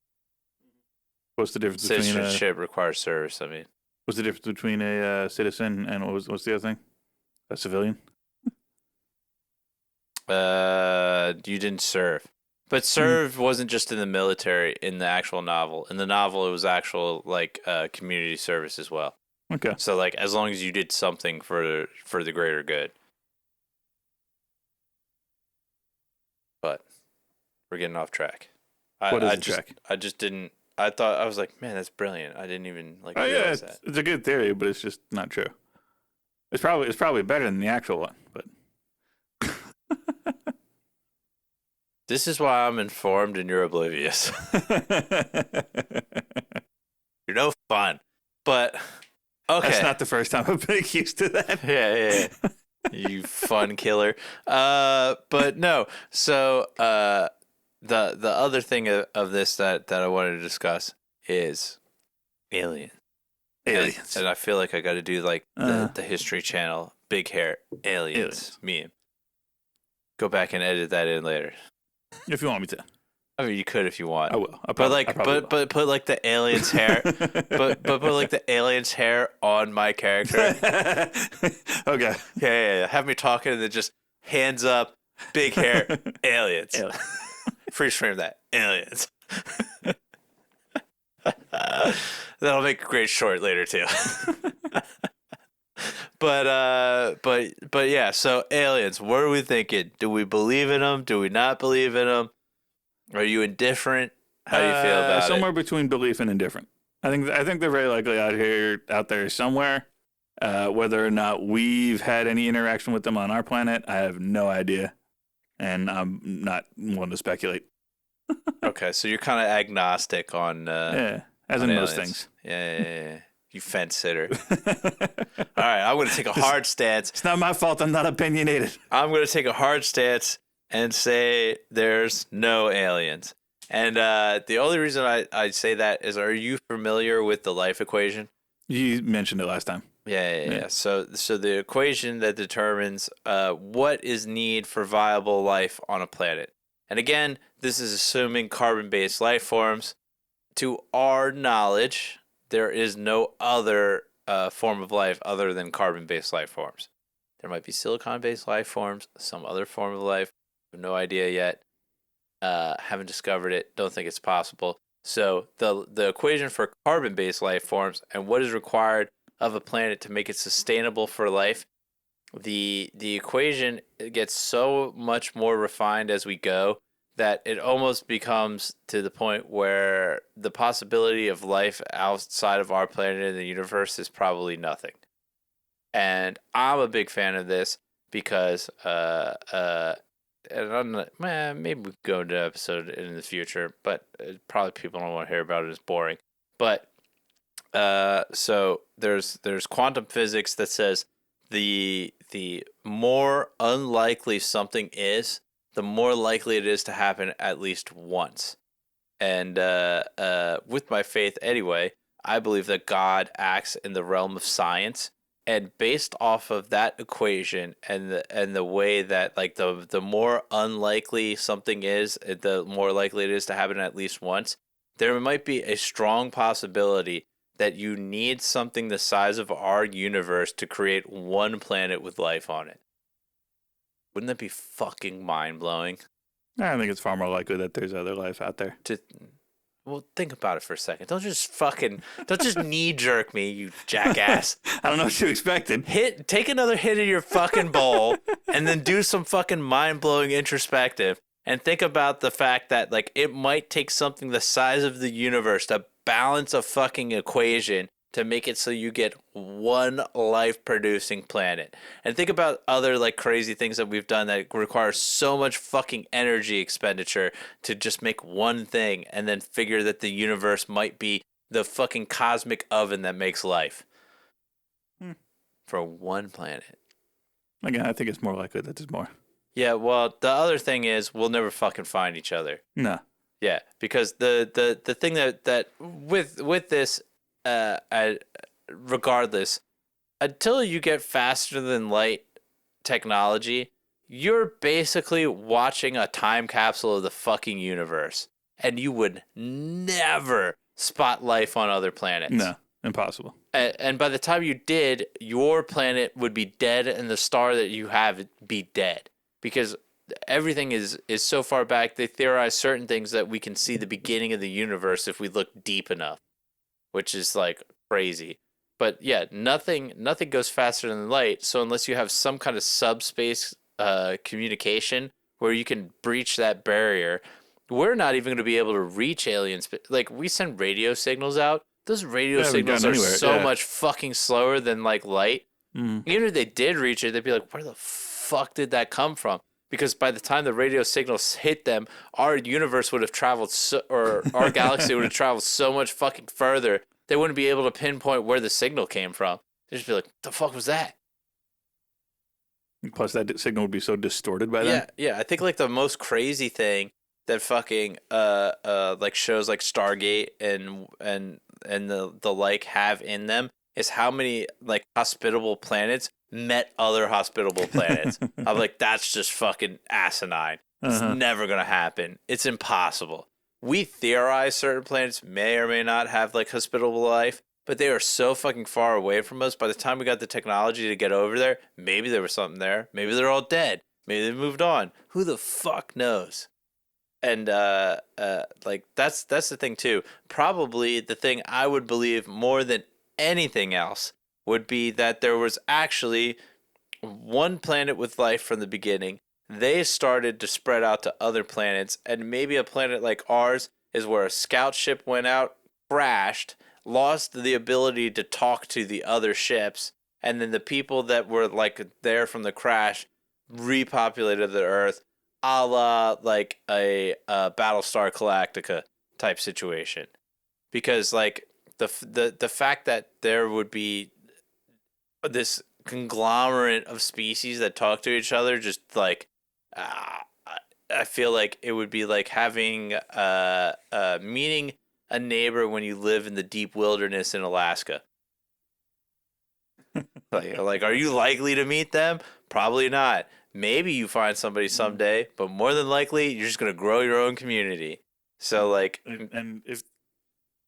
What's the difference between citizenship requires service? I mean, what's the difference between a citizen and what's the other thing? A civilian? You didn't serve. But serve wasn't just in the military in the actual novel. In the novel, it was actual like community service as well. Okay. So like as long as you did something for the greater good. But we're getting off track. Track? I just didn't. I thought I was like, man, that's brilliant. I didn't even like realize that. It's a good theory, but it's just not true. It's probably better than the actual one, but This is why I'm informed and you're oblivious. You're no fun. But okay. That's not the first time I've been accused of that. Yeah. You fun killer. But no. So the other thing of this that I wanted to discuss is aliens. And I feel like I got to do like the History Channel big hair aliens meme. Go back and edit that in later. If you want me to. I mean, you could if you want. I will. But put like the alien's hair, but put like the alien's hair on my character. Okay. Yeah. Have me talking and then just hands up, big hair, aliens. Freeze frame that, aliens. That'll make a great short later too. But yeah. So aliens, what are we thinking? Do we believe in them? Do we not believe in them? Are you indifferent? How do you feel about somewhere between belief and indifferent. I think they're very likely out there somewhere. Whether or not we've had any interaction with them on our planet, I have no idea, and I'm not one to speculate. Okay, so you're kind of agnostic on as in aliens. most things. Yeah. You fence sitter. All right, I'm going to take a hard stance. It's not my fault. I'm not opinionated. I'm going to take a hard stance and say there's no aliens. And the only reason I say that is, are you familiar with the life equation? You mentioned it last time. Yeah. So the equation that determines what is need for viable life on a planet. And again, this is assuming carbon-based life forms. To our knowledge, there is no other form of life other than carbon-based life forms. There might be silicon-based life forms, some other form of life. No idea yet. Haven't discovered it. Don't think it's possible. So the equation for carbon-based life forms and what is required of a planet to make it sustainable for life, the equation gets so much more refined as we go that it almost becomes to the point where the possibility of life outside of our planet in the universe is probably nothing. And I'm a big fan of this because and I'm not, maybe we can go into an episode in the future, but probably people don't want to hear about it. It's boring. But so there's quantum physics that says the more unlikely something is, the more likely it is to happen at least once. And with my faith anyway, I believe that God acts in the realm of science. And based off of that equation and the way that like the more unlikely something is, the more likely it is to happen at least once, there might be a strong possibility that you need something the size of our universe to create one planet with life on it. Wouldn't that be fucking mind-blowing? I think it's far more likely that there's other life out there. Well, think about it for a second. Don't just knee-jerk me, you jackass. I don't know what you expected. Take another hit of your fucking bowl and then do some fucking mind-blowing introspective and think about the fact that like it might take something the size of the universe to balance a fucking equation to make it so you get one life-producing planet. And think about other like crazy things that we've done that require so much fucking energy expenditure to just make one thing and then figure that the universe might be the fucking cosmic oven that makes life. For one planet. Again, I think it's more likely that there's more. Yeah, well, the other thing is we'll never fucking find each other. No. Yeah, because the thing that with this regardless, until you get faster than light technology, you're basically watching a time capsule of the fucking universe, and you would never spot life on other planets. No, impossible. And by the time you did, your planet would be dead, and the star that you have be dead, because everything is so far back. They theorize certain things that we can see the beginning of the universe if we look deep enough, which is like crazy. But yeah, nothing goes faster than light. So unless you have some kind of subspace communication where you can breach that barrier, we're not even going to be able to reach aliens. Like we send radio signals out. Those radio signals are so much fucking slower than like light. Even if they did reach it, they'd be like, where the fuck did that come from? Because by the time the radio signals hit them, our universe would have traveled, or our galaxy would have traveled so much fucking further, they wouldn't be able to pinpoint where the signal came from. They'd just be like, the fuck was that? Plus, that signal would be so distorted by then. Yeah. I think like the most crazy thing that fucking like shows like Stargate and the like have in them is how many like hospitable planets met other hospitable planets. I'm like, that's just fucking asinine. It's never gonna happen. It's impossible. We theorize certain planets may or may not have like hospitable life, but they are so fucking far away from us. By the time we got the technology to get over there, maybe there was something there. Maybe they're all dead. Maybe they moved on. Who the fuck knows? And like that's the thing too. Probably the thing I would believe more than anything else would be that there was actually one planet with life from the beginning. They started to spread out to other planets, and maybe a planet like ours is where a scout ship went out, crashed, lost the ability to talk to the other ships, and then the people that were like there from the crash repopulated the Earth, a la like a Battlestar Galactica type situation. Because like the fact that there would be this conglomerate of species that talk to each other, just like I feel like it would be like having meeting a neighbor when you live in the deep wilderness in Alaska. like, are you likely to meet them? Probably not. Maybe you find somebody someday, but more than likely, you're just gonna grow your own community. So, like, and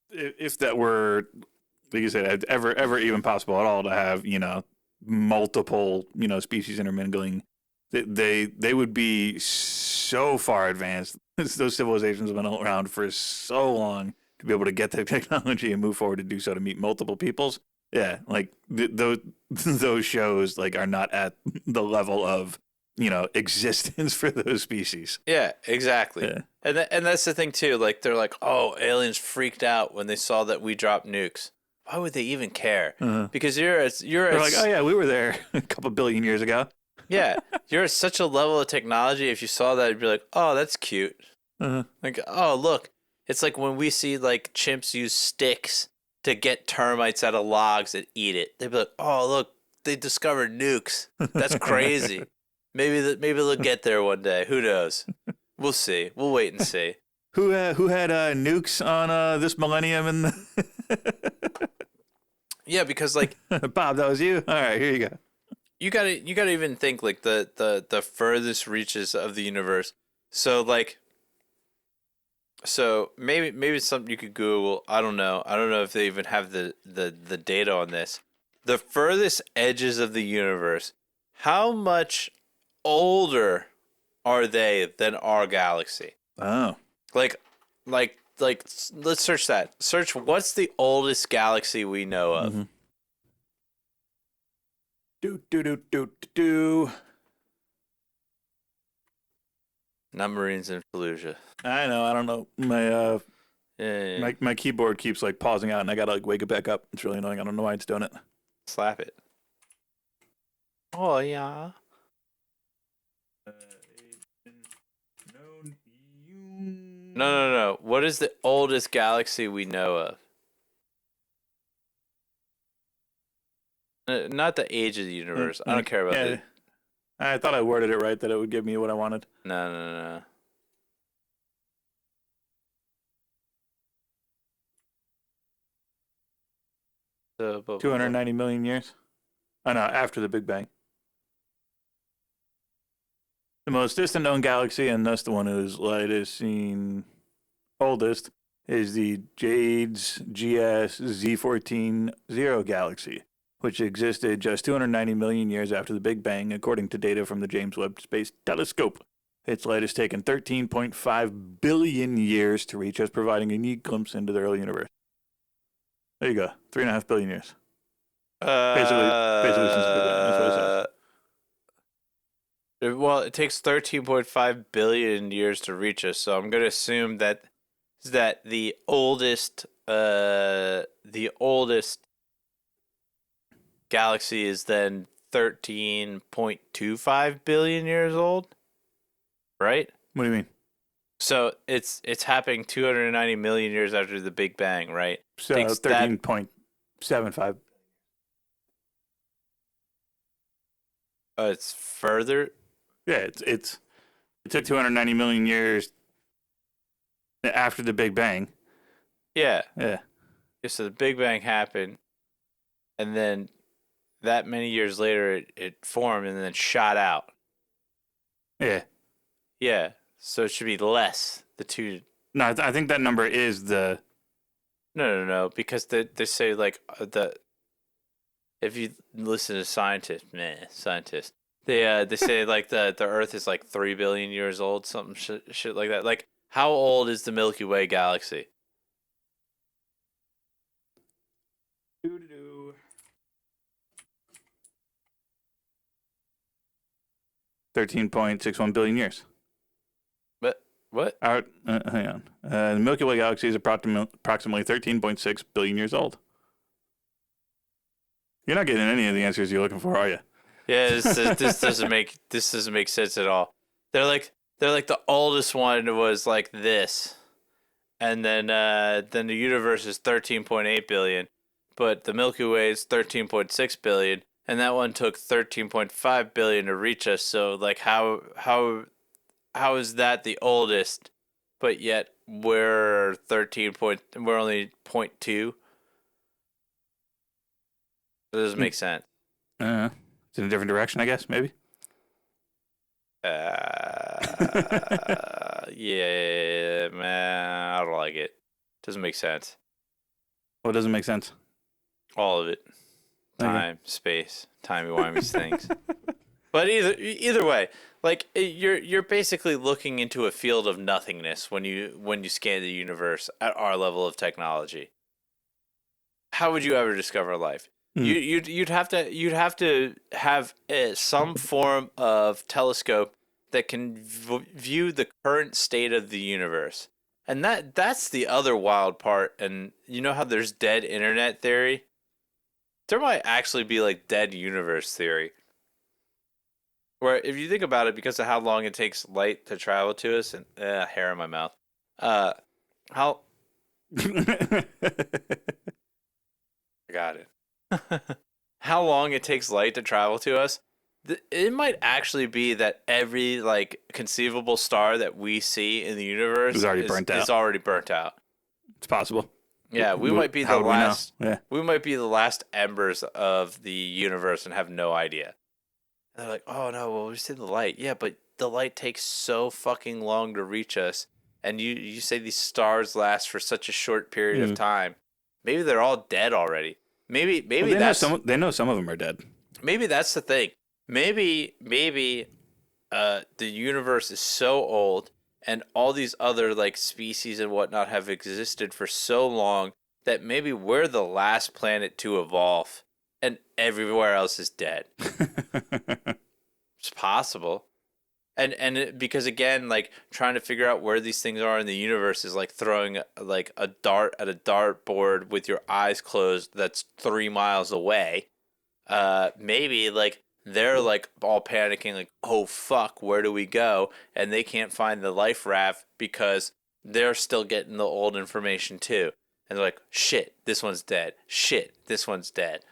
if that were, like you said, ever even possible at all to have, multiple, species intermingling, they would be so far advanced. Those civilizations have been around for so long to be able to get the technology and move forward to do so to meet multiple peoples. Yeah, like those shows like are not at the level of existence for those species. Yeah, exactly. Yeah. And that's the thing too. Like they're like, oh, aliens freaked out when they saw that we dropped nukes. Why would they even care? Because you're like, oh yeah, we were there a couple billion years ago. Yeah, you're at such a level of technology. If you saw that, you'd be like, oh, that's cute. Like, oh, look, it's like when we see like chimps use sticks to get termites out of logs and eat it. They'd be like, oh, look, they discovered nukes. That's crazy. Maybe they'll get there one day. Who knows? We'll see. We'll wait and see. Who had nukes on this millennium? And yeah, because like Bob, that was you. All right, here you go. You gotta even think like the furthest reaches of the universe. So like, maybe it's something you could Google. I don't know. I don't know if they even have the data on this. The furthest edges of the universe. How much older are they than our galaxy? Oh. Like, let's search that. Search what's the oldest galaxy we know of. Do. Not Marines in Fallujah. I know. I don't know. My keyboard keeps like pausing out, and I gotta like wake it back up. It's really annoying. I don't know why it's doing it. Slap it. Oh yeah. No. What is the oldest galaxy we know of? Not the age of the universe. I don't care about it. I thought I worded it right, that it would give me what I wanted. No. 290 million years? Oh, no, after the Big Bang. The most distant known galaxy, and thus the one whose light is seen oldest, is the Jade's GS Z14-0 galaxy, which existed just 290 million years after the Big Bang, according to data from the James Webb Space Telescope. Its light has taken 13.5 billion years to reach us, providing a unique glimpse into the early universe. There you go, 3.5 billion years. Basically since the Big Bang. That's what it says. Well, it takes 13.5 billion years to reach us, so I'm going to assume that the oldest galaxy is then 13.25 billion years old, right? What do you mean? So it's happening 290 million years after the Big Bang, right? So Takes 13.75. It's further. Yeah, it took 290 million years after the Big Bang. Yeah. Yeah. So the Big Bang happened, and then that many years later, it formed and then shot out. Yeah. Yeah. So it should be less. The two. No, I think that number is the. No. Because they say like if you listen to scientists, they say like the Earth is like 3 billion years old, something shit like that. Like, how old is the Milky Way galaxy? 13.61 billion years. But what? Hang on. The Milky Way galaxy is approximately 13.6 billion years old. You're not getting any of the answers you're looking for, are you? Yeah, this doesn't make sense at all. They're like the oldest one was like this, and then the universe is 13.8 billion, but the Milky Way is 13.6 billion, and that one took 13.5 billion to reach us. So like how is that the oldest, but yet we're we're only 0.2? It doesn't make sense. It's in a different direction, I guess, maybe. Yeah, man, I don't like it. Doesn't make sense. Well, it doesn't make sense. All of it. Time, space, timey-wimey things. But either way, like you're basically looking into a field of nothingness when you scan the universe at our level of technology. How would you ever discover life? You'd have to have some form of telescope that can view the current state of the universe, and that's the other wild part. And you know how there's dead internet theory? There might actually be like dead universe theory, where if you think about it, because of how long it takes light to travel to us, and hair in my mouth, how I got it. How long it takes light to travel to us, it might actually be that every like conceivable star that we see in the universe is already burnt out. It's possible. Yeah, we might be the last. Yeah. We might be the last embers of the universe and have no idea. And they're like, "Oh no, well we see the light." Yeah, but the light takes so fucking long to reach us, and you say these stars last for such a short period of time. Maybe they're all dead already. Maybe they know some of them are dead. Maybe that's the thing. Maybe the universe is so old, and all these other like species and whatnot have existed for so long that maybe we're the last planet to evolve, and everywhere else is dead. It's possible. Because again, like trying to figure out where these things are in the universe is like throwing like a dart at a dartboard with your eyes closed. That's 3 miles away. Maybe like they're like all panicking, like, oh fuck, where do we go? And they can't find the life raft because they're still getting the old information too. And they're like, shit, this one's dead. Shit, this one's dead.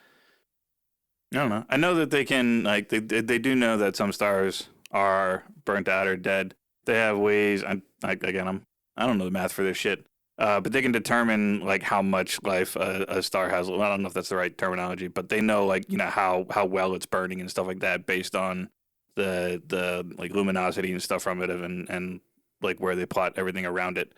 I don't know. I know that they can like they do know that some stars are burnt out or dead. They have ways. I don't know the math for this shit. But they can determine like how much life a star has. Well, I don't know if that's the right terminology, but they know like how well it's burning and stuff like that based on the like luminosity and stuff from it and like where they plot everything around it.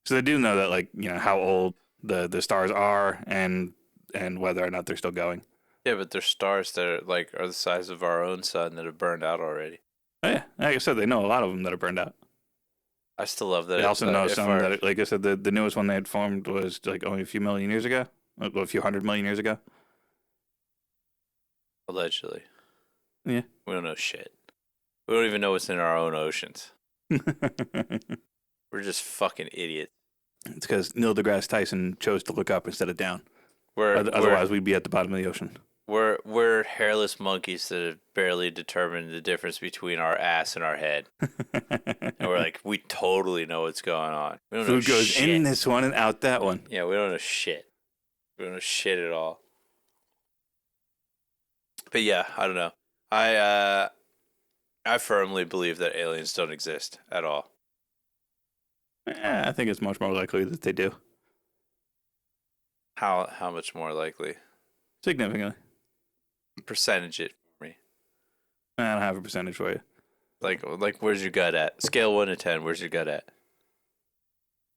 So they do know that like how old the stars are and whether or not they're still going. Yeah, but there's stars that are the size of our own sun that have burned out already. Oh, yeah, like I said, they know a lot of them that are burned out. I still love that. They also know some that, like I said, the newest one they had formed was like only a few million years ago, a few 100 million years ago. Allegedly. Yeah. We don't know shit. We don't even know what's in our own oceans. We're just fucking idiots. It's because Neil deGrasse Tyson chose to look up instead of down. Otherwise, we'd be at the bottom of the ocean. We're hairless monkeys that have barely determined the difference between our ass and our head. And we're like, we totally know what's going on. We don't know Food goes shit. in this one and out that one. Yeah, we don't know shit. We don't know shit at all. But yeah, I don't know. I firmly believe that aliens don't exist at all. I think it's much more likely that they do. How much more likely? Significantly. Percentage it for me. I don't have a percentage for you. Like where's your gut at? Scale 1 to 10, where's your gut at?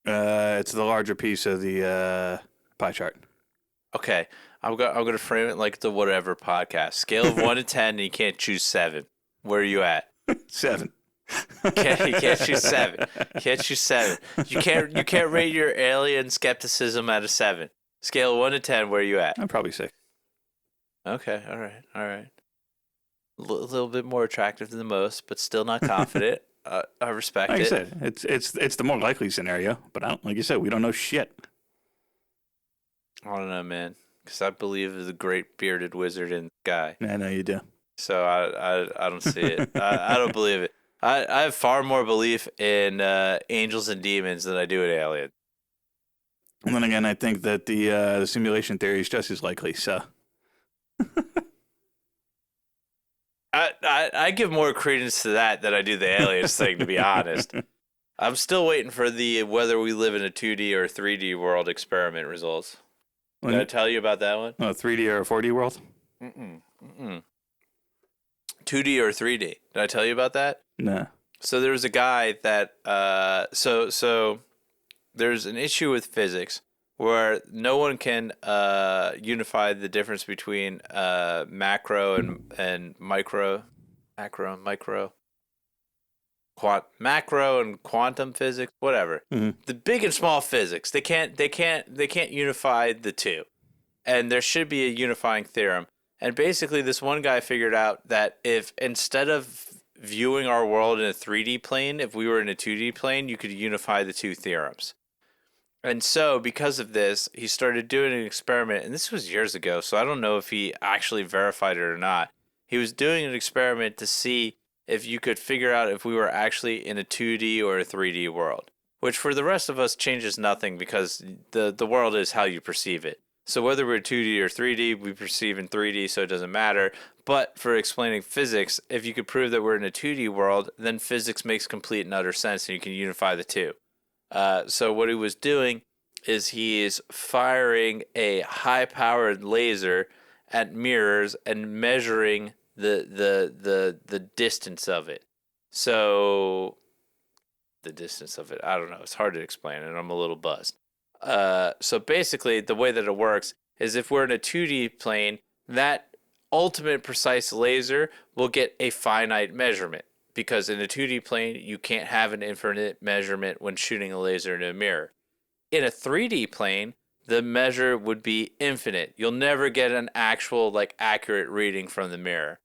It's the larger piece of the pie chart. Okay, I'm gonna frame it like the whatever podcast. Scale of 1 to 10, and you can't choose 7. Where are you at? 7. You can't choose 7. You can't choose 7. You can't rate your alien skepticism out of 7. Scale of 1 to 10, where are you at? I'm probably 6. Okay, all right. A little bit more attractive than the most, but still not confident. I respect it. Like I said, it's the more likely scenario, but like you said, we don't know shit. I don't know, man, because I believe in the great bearded wizard in the sky. I know you do. So I don't see it. I don't believe it. I have far more belief in angels and demons than I do in aliens. And then again, I think that the simulation theory is just as likely. So I give more credence to that than I do the aliens thing, to be honest. I'm still waiting for the whether we live in a 2D or 3D world experiment results. Did I tell you about that one? Oh, 3D or a 4D world? 2D or 3D. Did I tell you about that? No. So there was a guy that so there's an issue with physics where no one can unify the difference between macro and micro, macro and quantum physics, whatever. Mm-hmm. The big and small physics, they can't unify the two, and there should be a unifying theorem. And basically, this one guy figured out that if instead of viewing our world in a 3D plane, if we were in a 2D plane, you could unify the two theorems. And so, because of this, he started doing an experiment, and this was years ago, so I don't know if he actually verified it or not. He was doing an experiment to see if you could figure out if we were actually in a 2D or a 3D world, which for the rest of us changes nothing because the world is how you perceive it. So whether we're 2D or 3D, we perceive in 3D, so it doesn't matter. But for explaining physics, if you could prove that we're in a 2D world, then physics makes complete and utter sense, and you can unify the two. So what he was doing is he is firing a high-powered laser at mirrors and measuring the distance of it. So the distance of it, I don't know. It's hard to explain, and I'm a little buzzed. So basically, the way that it works is if we're in a 2D plane, that ultimate precise laser will get a finite measurement. Because in a 2D plane, you can't have an infinite measurement when shooting a laser in a mirror. In a 3D plane, the measure would be infinite. You'll never get an actual, accurate reading from the mirror.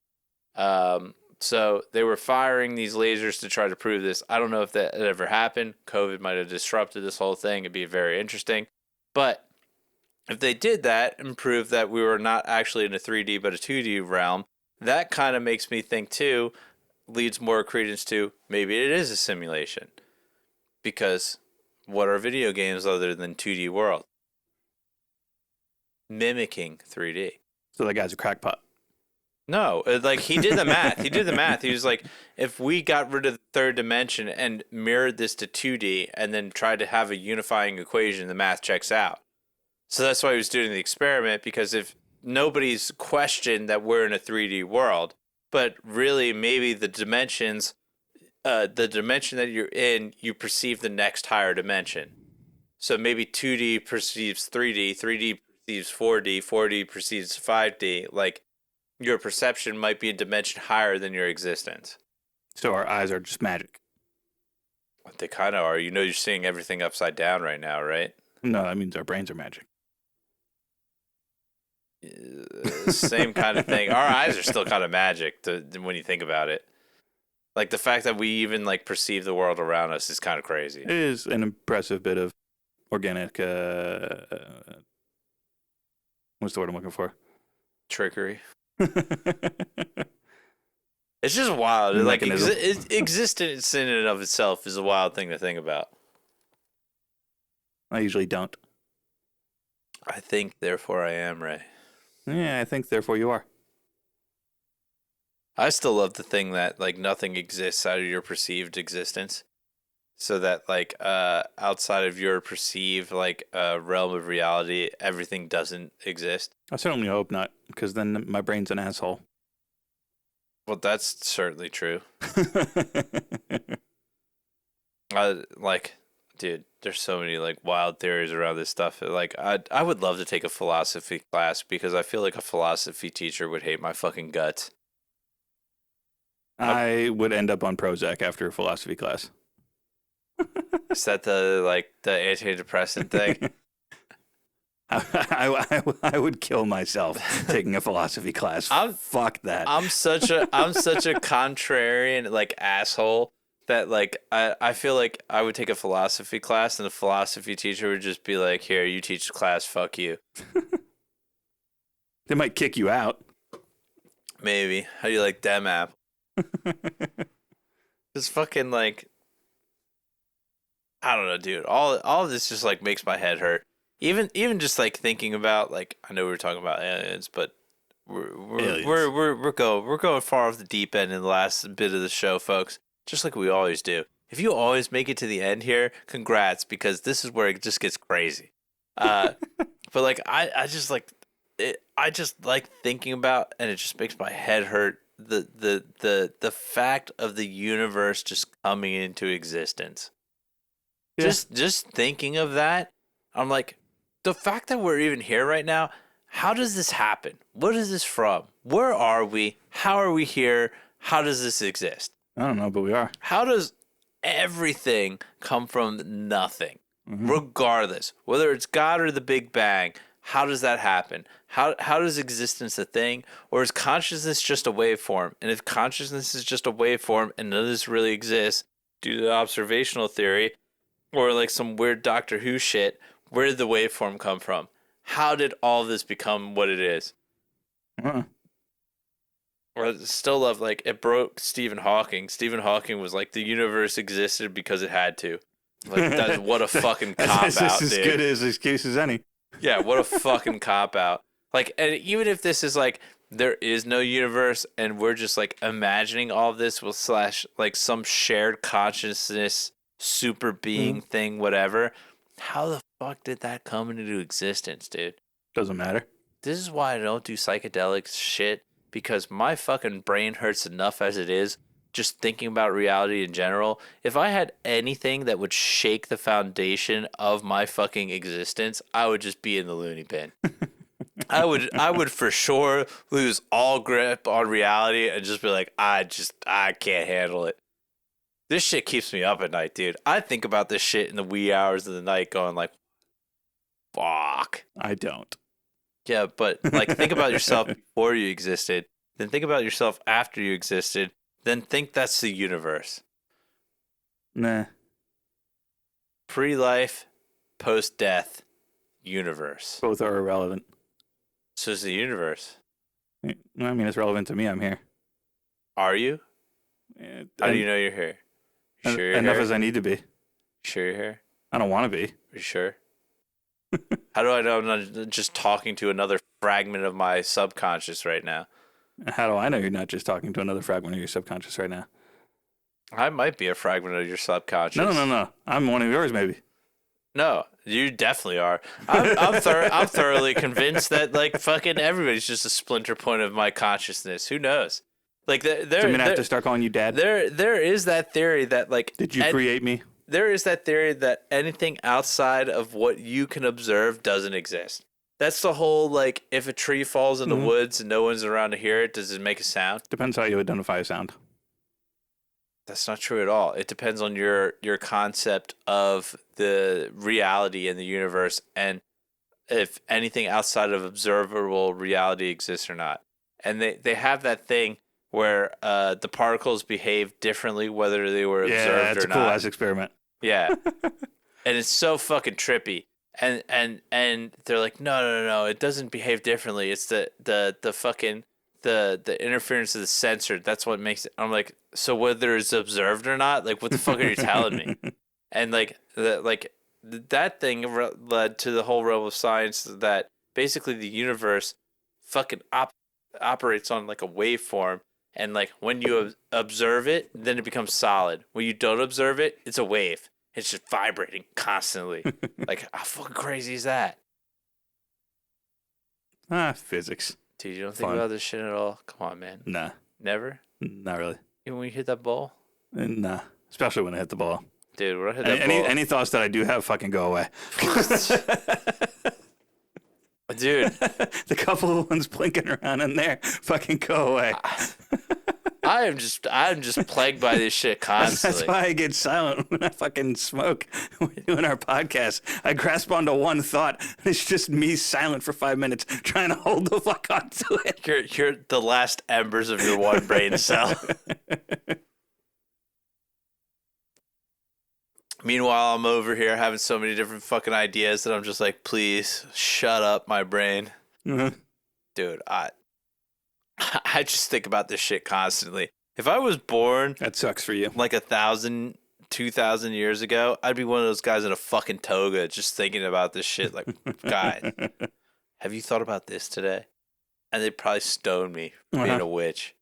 So they were firing these lasers to try to prove this. I don't know if that ever happened. COVID might have disrupted this whole thing. It'd be very interesting. But if they did that and proved that we were not actually in a 3D but a 2D realm, that kind of makes me think, too, leads more credence to maybe it is a simulation. Because what are video games other than 2D world? Mimicking 3D. So that guy's a crackpot. No, he did the math. He was like, if we got rid of the third dimension and mirrored this to 2D and then tried to have a unifying equation, the math checks out. So that's why he was doing the experiment, because if nobody's questioned that we're in a 3D world, but really maybe the dimensions, the dimension that you're in, you perceive the next higher dimension. So maybe 2D perceives 3D, 3D perceives 4D, 4D perceives 5D, your perception might be a dimension higher than your existence. So our eyes are just magic. They kind of are. You're seeing everything upside down right now, right? No, that means our brains are magic. Same kind of thing. Our eyes are still kind of magic when you think about it. The fact that we even perceive the world around us is kind of crazy. It is an impressive bit of organic. What's the word I'm looking for? Trickery. It's just wild. Like existence in and of itself is a wild thing to think about. I usually don't. I think, therefore I am, Ray. Yeah, I think, therefore you are. I still love the thing that like nothing exists out of your perceived existence. So that like outside of your perceived like realm of reality, everything doesn't exist. I certainly hope not, because then my brain's an asshole. Well, that's certainly true. Dude, there's so many like wild theories around this stuff. Like, I would love to take a philosophy class because I feel like a philosophy teacher would hate my fucking guts. I would end up on Prozac after a philosophy class. Is that the antidepressant thing? I would kill myself taking a philosophy class. Fuck that. I'm such a contrarian like asshole that like I feel like I would take a philosophy class and the philosophy teacher would just be like, "Here, you teach the class, fuck you." They might kick you out. Maybe. How do you like them app? Just fucking like, I don't know, dude. All of this just like makes my head hurt. Even just like thinking about like, I know we were talking about aliens, but we're going far off the deep end in the last bit of the show, folks. Just like we always do. If you always make it to the end here, congrats, because this is where it just gets crazy. But like I just like it. I just like thinking about, and it just makes my head hurt. The fact of the universe just coming into existence. Yeah. Just thinking of that, I'm like, the fact that we're even here right now, how does this happen? What is this from? Where are we? How are we here? How does this exist? I don't know, but we are. How does everything come from nothing? Mm-hmm. Regardless, whether it's God or the Big Bang, how does that happen? How does existence a thing? Or is consciousness just a waveform? And if consciousness is just a waveform and none of this really exists due to observational theory or like some weird Doctor Who shit, where did the waveform come from? How did all this become what it is? Uh-huh. I still love, like, it broke Stephen Hawking. Stephen Hawking was like, the universe existed because it had to. Like, that's what a fucking cop-out, dude. That's as good as excuse as any. Yeah, what a fucking cop-out. Like, and even if this is, like, there is no universe and we're just, like, imagining all of this with like, some shared consciousness, super being thing, whatever, how the fuck did that come into existence, dude? Doesn't matter. This is why I don't do psychedelic shit. Because my fucking brain hurts enough as it is, just thinking about reality in general. If I had anything that would shake the foundation of my fucking existence, I would just be in the loony bin. I would for sure lose all grip on reality and just be like, I can't handle it. This shit keeps me up at night, dude. I think about this shit in the wee hours of the night going like, fuck. I don't. Yeah, but like think about yourself before you existed, then think about yourself after you existed, then think that's the universe. Nah. Pre-life, post-death, universe. Both are irrelevant. So is the universe. I mean, it's relevant to me. I'm here. Are you? How do you know you're here? You sure you're enough here? as I need to be. You sure you're here? I don't want to be. Are you sure? How do I know I'm not just talking to another fragment of my subconscious right now? How do I know you're not just talking to another fragment of your subconscious right now? I might be a fragment of your subconscious. No. I'm one of yours, maybe. No, you definitely are. I'm thoroughly convinced that like fucking everybody's just a splinter point of my consciousness. Who knows? Like So I'm gonna have to start calling you Dad. There is that theory that like. Did you create me? There is that theory that anything outside of what you can observe doesn't exist. That's the whole, like, if a tree falls in the woods and no one's around to hear it, does it make a sound? Depends how you identify a sound. That's not true at all. It depends on your concept of the reality in the universe and if anything outside of observable reality exists or not. And they have that thing where the particles behave differently whether they were observed or not. Yeah, it's a cool-ass experiment. Yeah. And it's so fucking trippy. And they're like, no, it doesn't behave differently. It's the fucking the interference of the sensor. That's what makes it. I'm like, so whether it's observed or not, like, what the fuck are you telling me? And that thing led to the whole realm of science that basically the universe fucking operates on like a waveform, and like when you observe it, then it becomes solid. When you don't observe it, it's a wave. It's just vibrating constantly. Like, how fucking crazy is that? Physics. Dude, you don't think about this shit at all? Come on, man. Nah. Never? Not really. Even when you hit that ball? Nah. Especially when I hit the ball. Dude, when I hit that ball... Any thoughts that I do have fucking go away. Dude. The couple of ones blinking around in there fucking go away. I'm just plagued by this shit constantly. That's why I get silent when I fucking smoke. We're doing our podcast. I grasp onto one thought, and it's just me silent for 5 minutes, trying to hold the fuck onto it. You're the last embers of your one brain cell. Meanwhile, I'm over here having so many different fucking ideas that I'm just like, please shut up, my brain. Mm-hmm. Dude, I just think about this shit constantly. If I was born... That sucks for you. Like 1,000, 2,000 years ago, I'd be one of those guys in a fucking toga just thinking about this shit. Like, guys, have you thought about this today? And they'd probably stone me for being a witch.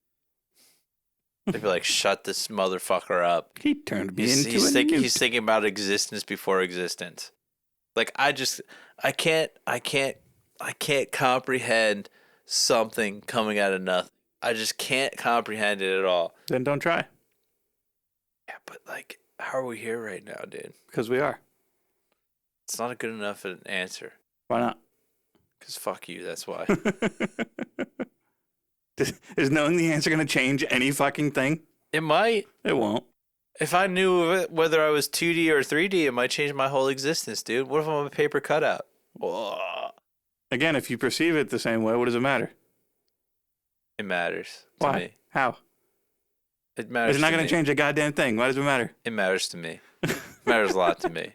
They'd be like, shut this motherfucker up. He turned me into he's thinking about existence before existence. Like, I can't comprehend something coming out of nothing. I just can't comprehend it at all. Then don't try. Yeah, but like, how are we here right now, dude? Because we are. It's not a good enough an answer. Why not? Because fuck you, that's why. Is knowing the answer going to change any fucking thing? It might. It won't. If I knew whether I was 2D or 3D, it might change my whole existence, dude. What if I'm a paper cutout? Whoa. Again, if you perceive it the same way, what does it matter? It matters to Why? me. How? It matters. It's not going to change a goddamn thing. Why does it matter? It matters to me. It matters a lot to me.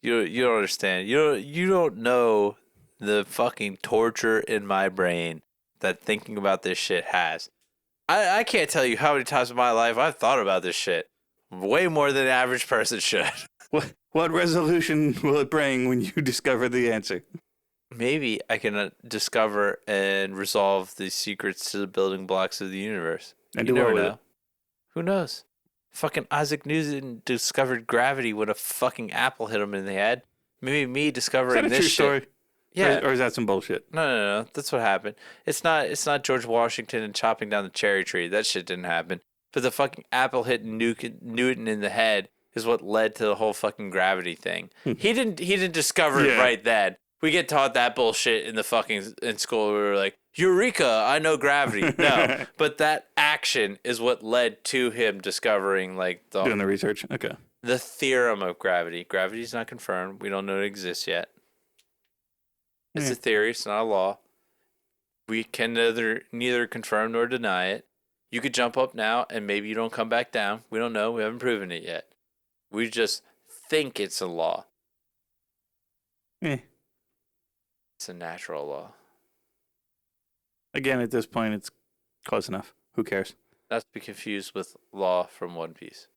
You don't understand. You don't know the fucking torture in my brain that thinking about this shit has. I can't tell you how many times in my life I've thought about this shit. Way more than the average person should. What resolution will it bring when you discover the answer? Maybe I can discover and resolve the secrets to the building blocks of the universe. And you do never what with know. it? Who knows? Fucking Isaac Newton discovered gravity when a fucking apple hit him in the head. Maybe me discovering Is that a this true story? shit. Yeah. Or is that some bullshit? No. That's what happened. It's not George Washington and chopping down the cherry tree. That shit didn't happen. But the fucking apple hitting Newton in the head is what led to the whole fucking gravity thing. He didn't discover it right then. We get taught that bullshit in school. We were like, Eureka, I know gravity. No, but that action is what led to him discovering doing the research. Okay. The theorem of gravity. Gravity's not confirmed. We don't know it exists yet. It's a theory. It's not a law. We can neither confirm nor deny it. You could jump up now and maybe you don't come back down. We don't know. We haven't proven it yet. We just think it's a law. It's a natural law. Again, at this point, it's close enough. Who cares? Not to be confused with Law from One Piece.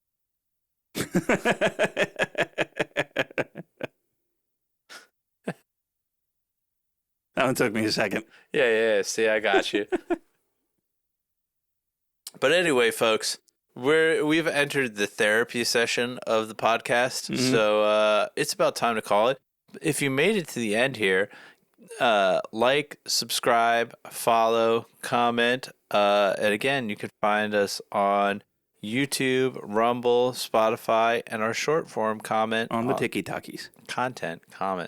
That one took me a second. Yeah. See, I got you. But anyway, folks, we've entered the therapy session of the podcast, so it's about time to call it. If you made it to the end here, like, subscribe, follow, comment, and again, you can find us on YouTube, Rumble, Spotify, and our short form comment on the Tiki-Takis. Content on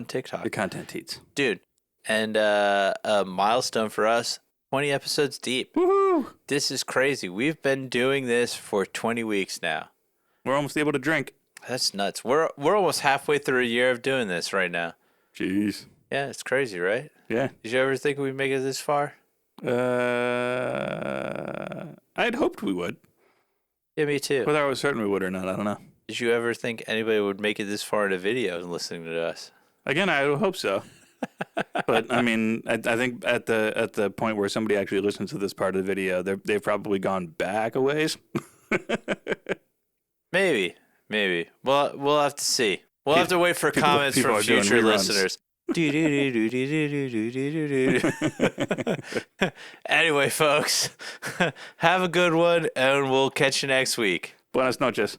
TikTok. The content teats. Dude, and a milestone for us, 20 episodes deep. Woohoo! This is crazy. We've been doing this for 20 weeks now. We're almost able to drink. That's nuts. We're almost halfway through a year of doing this right now. Jeez. Yeah, it's crazy, right? Yeah. Did you ever think we'd make it this far? I'd hoped we would. Yeah, me too. Whether I was certain we would or not, I don't know. Did you ever think anybody would make it this far into video and listening to us? Again, I hope so. But I mean, I think at the point where somebody actually listens to this part of the video, they've probably gone back a ways. Maybe. Well, we'll have to see. We'll have to wait for comments from future listeners. Anyway, folks, have a good one, and we'll catch you next week. Buenas noches.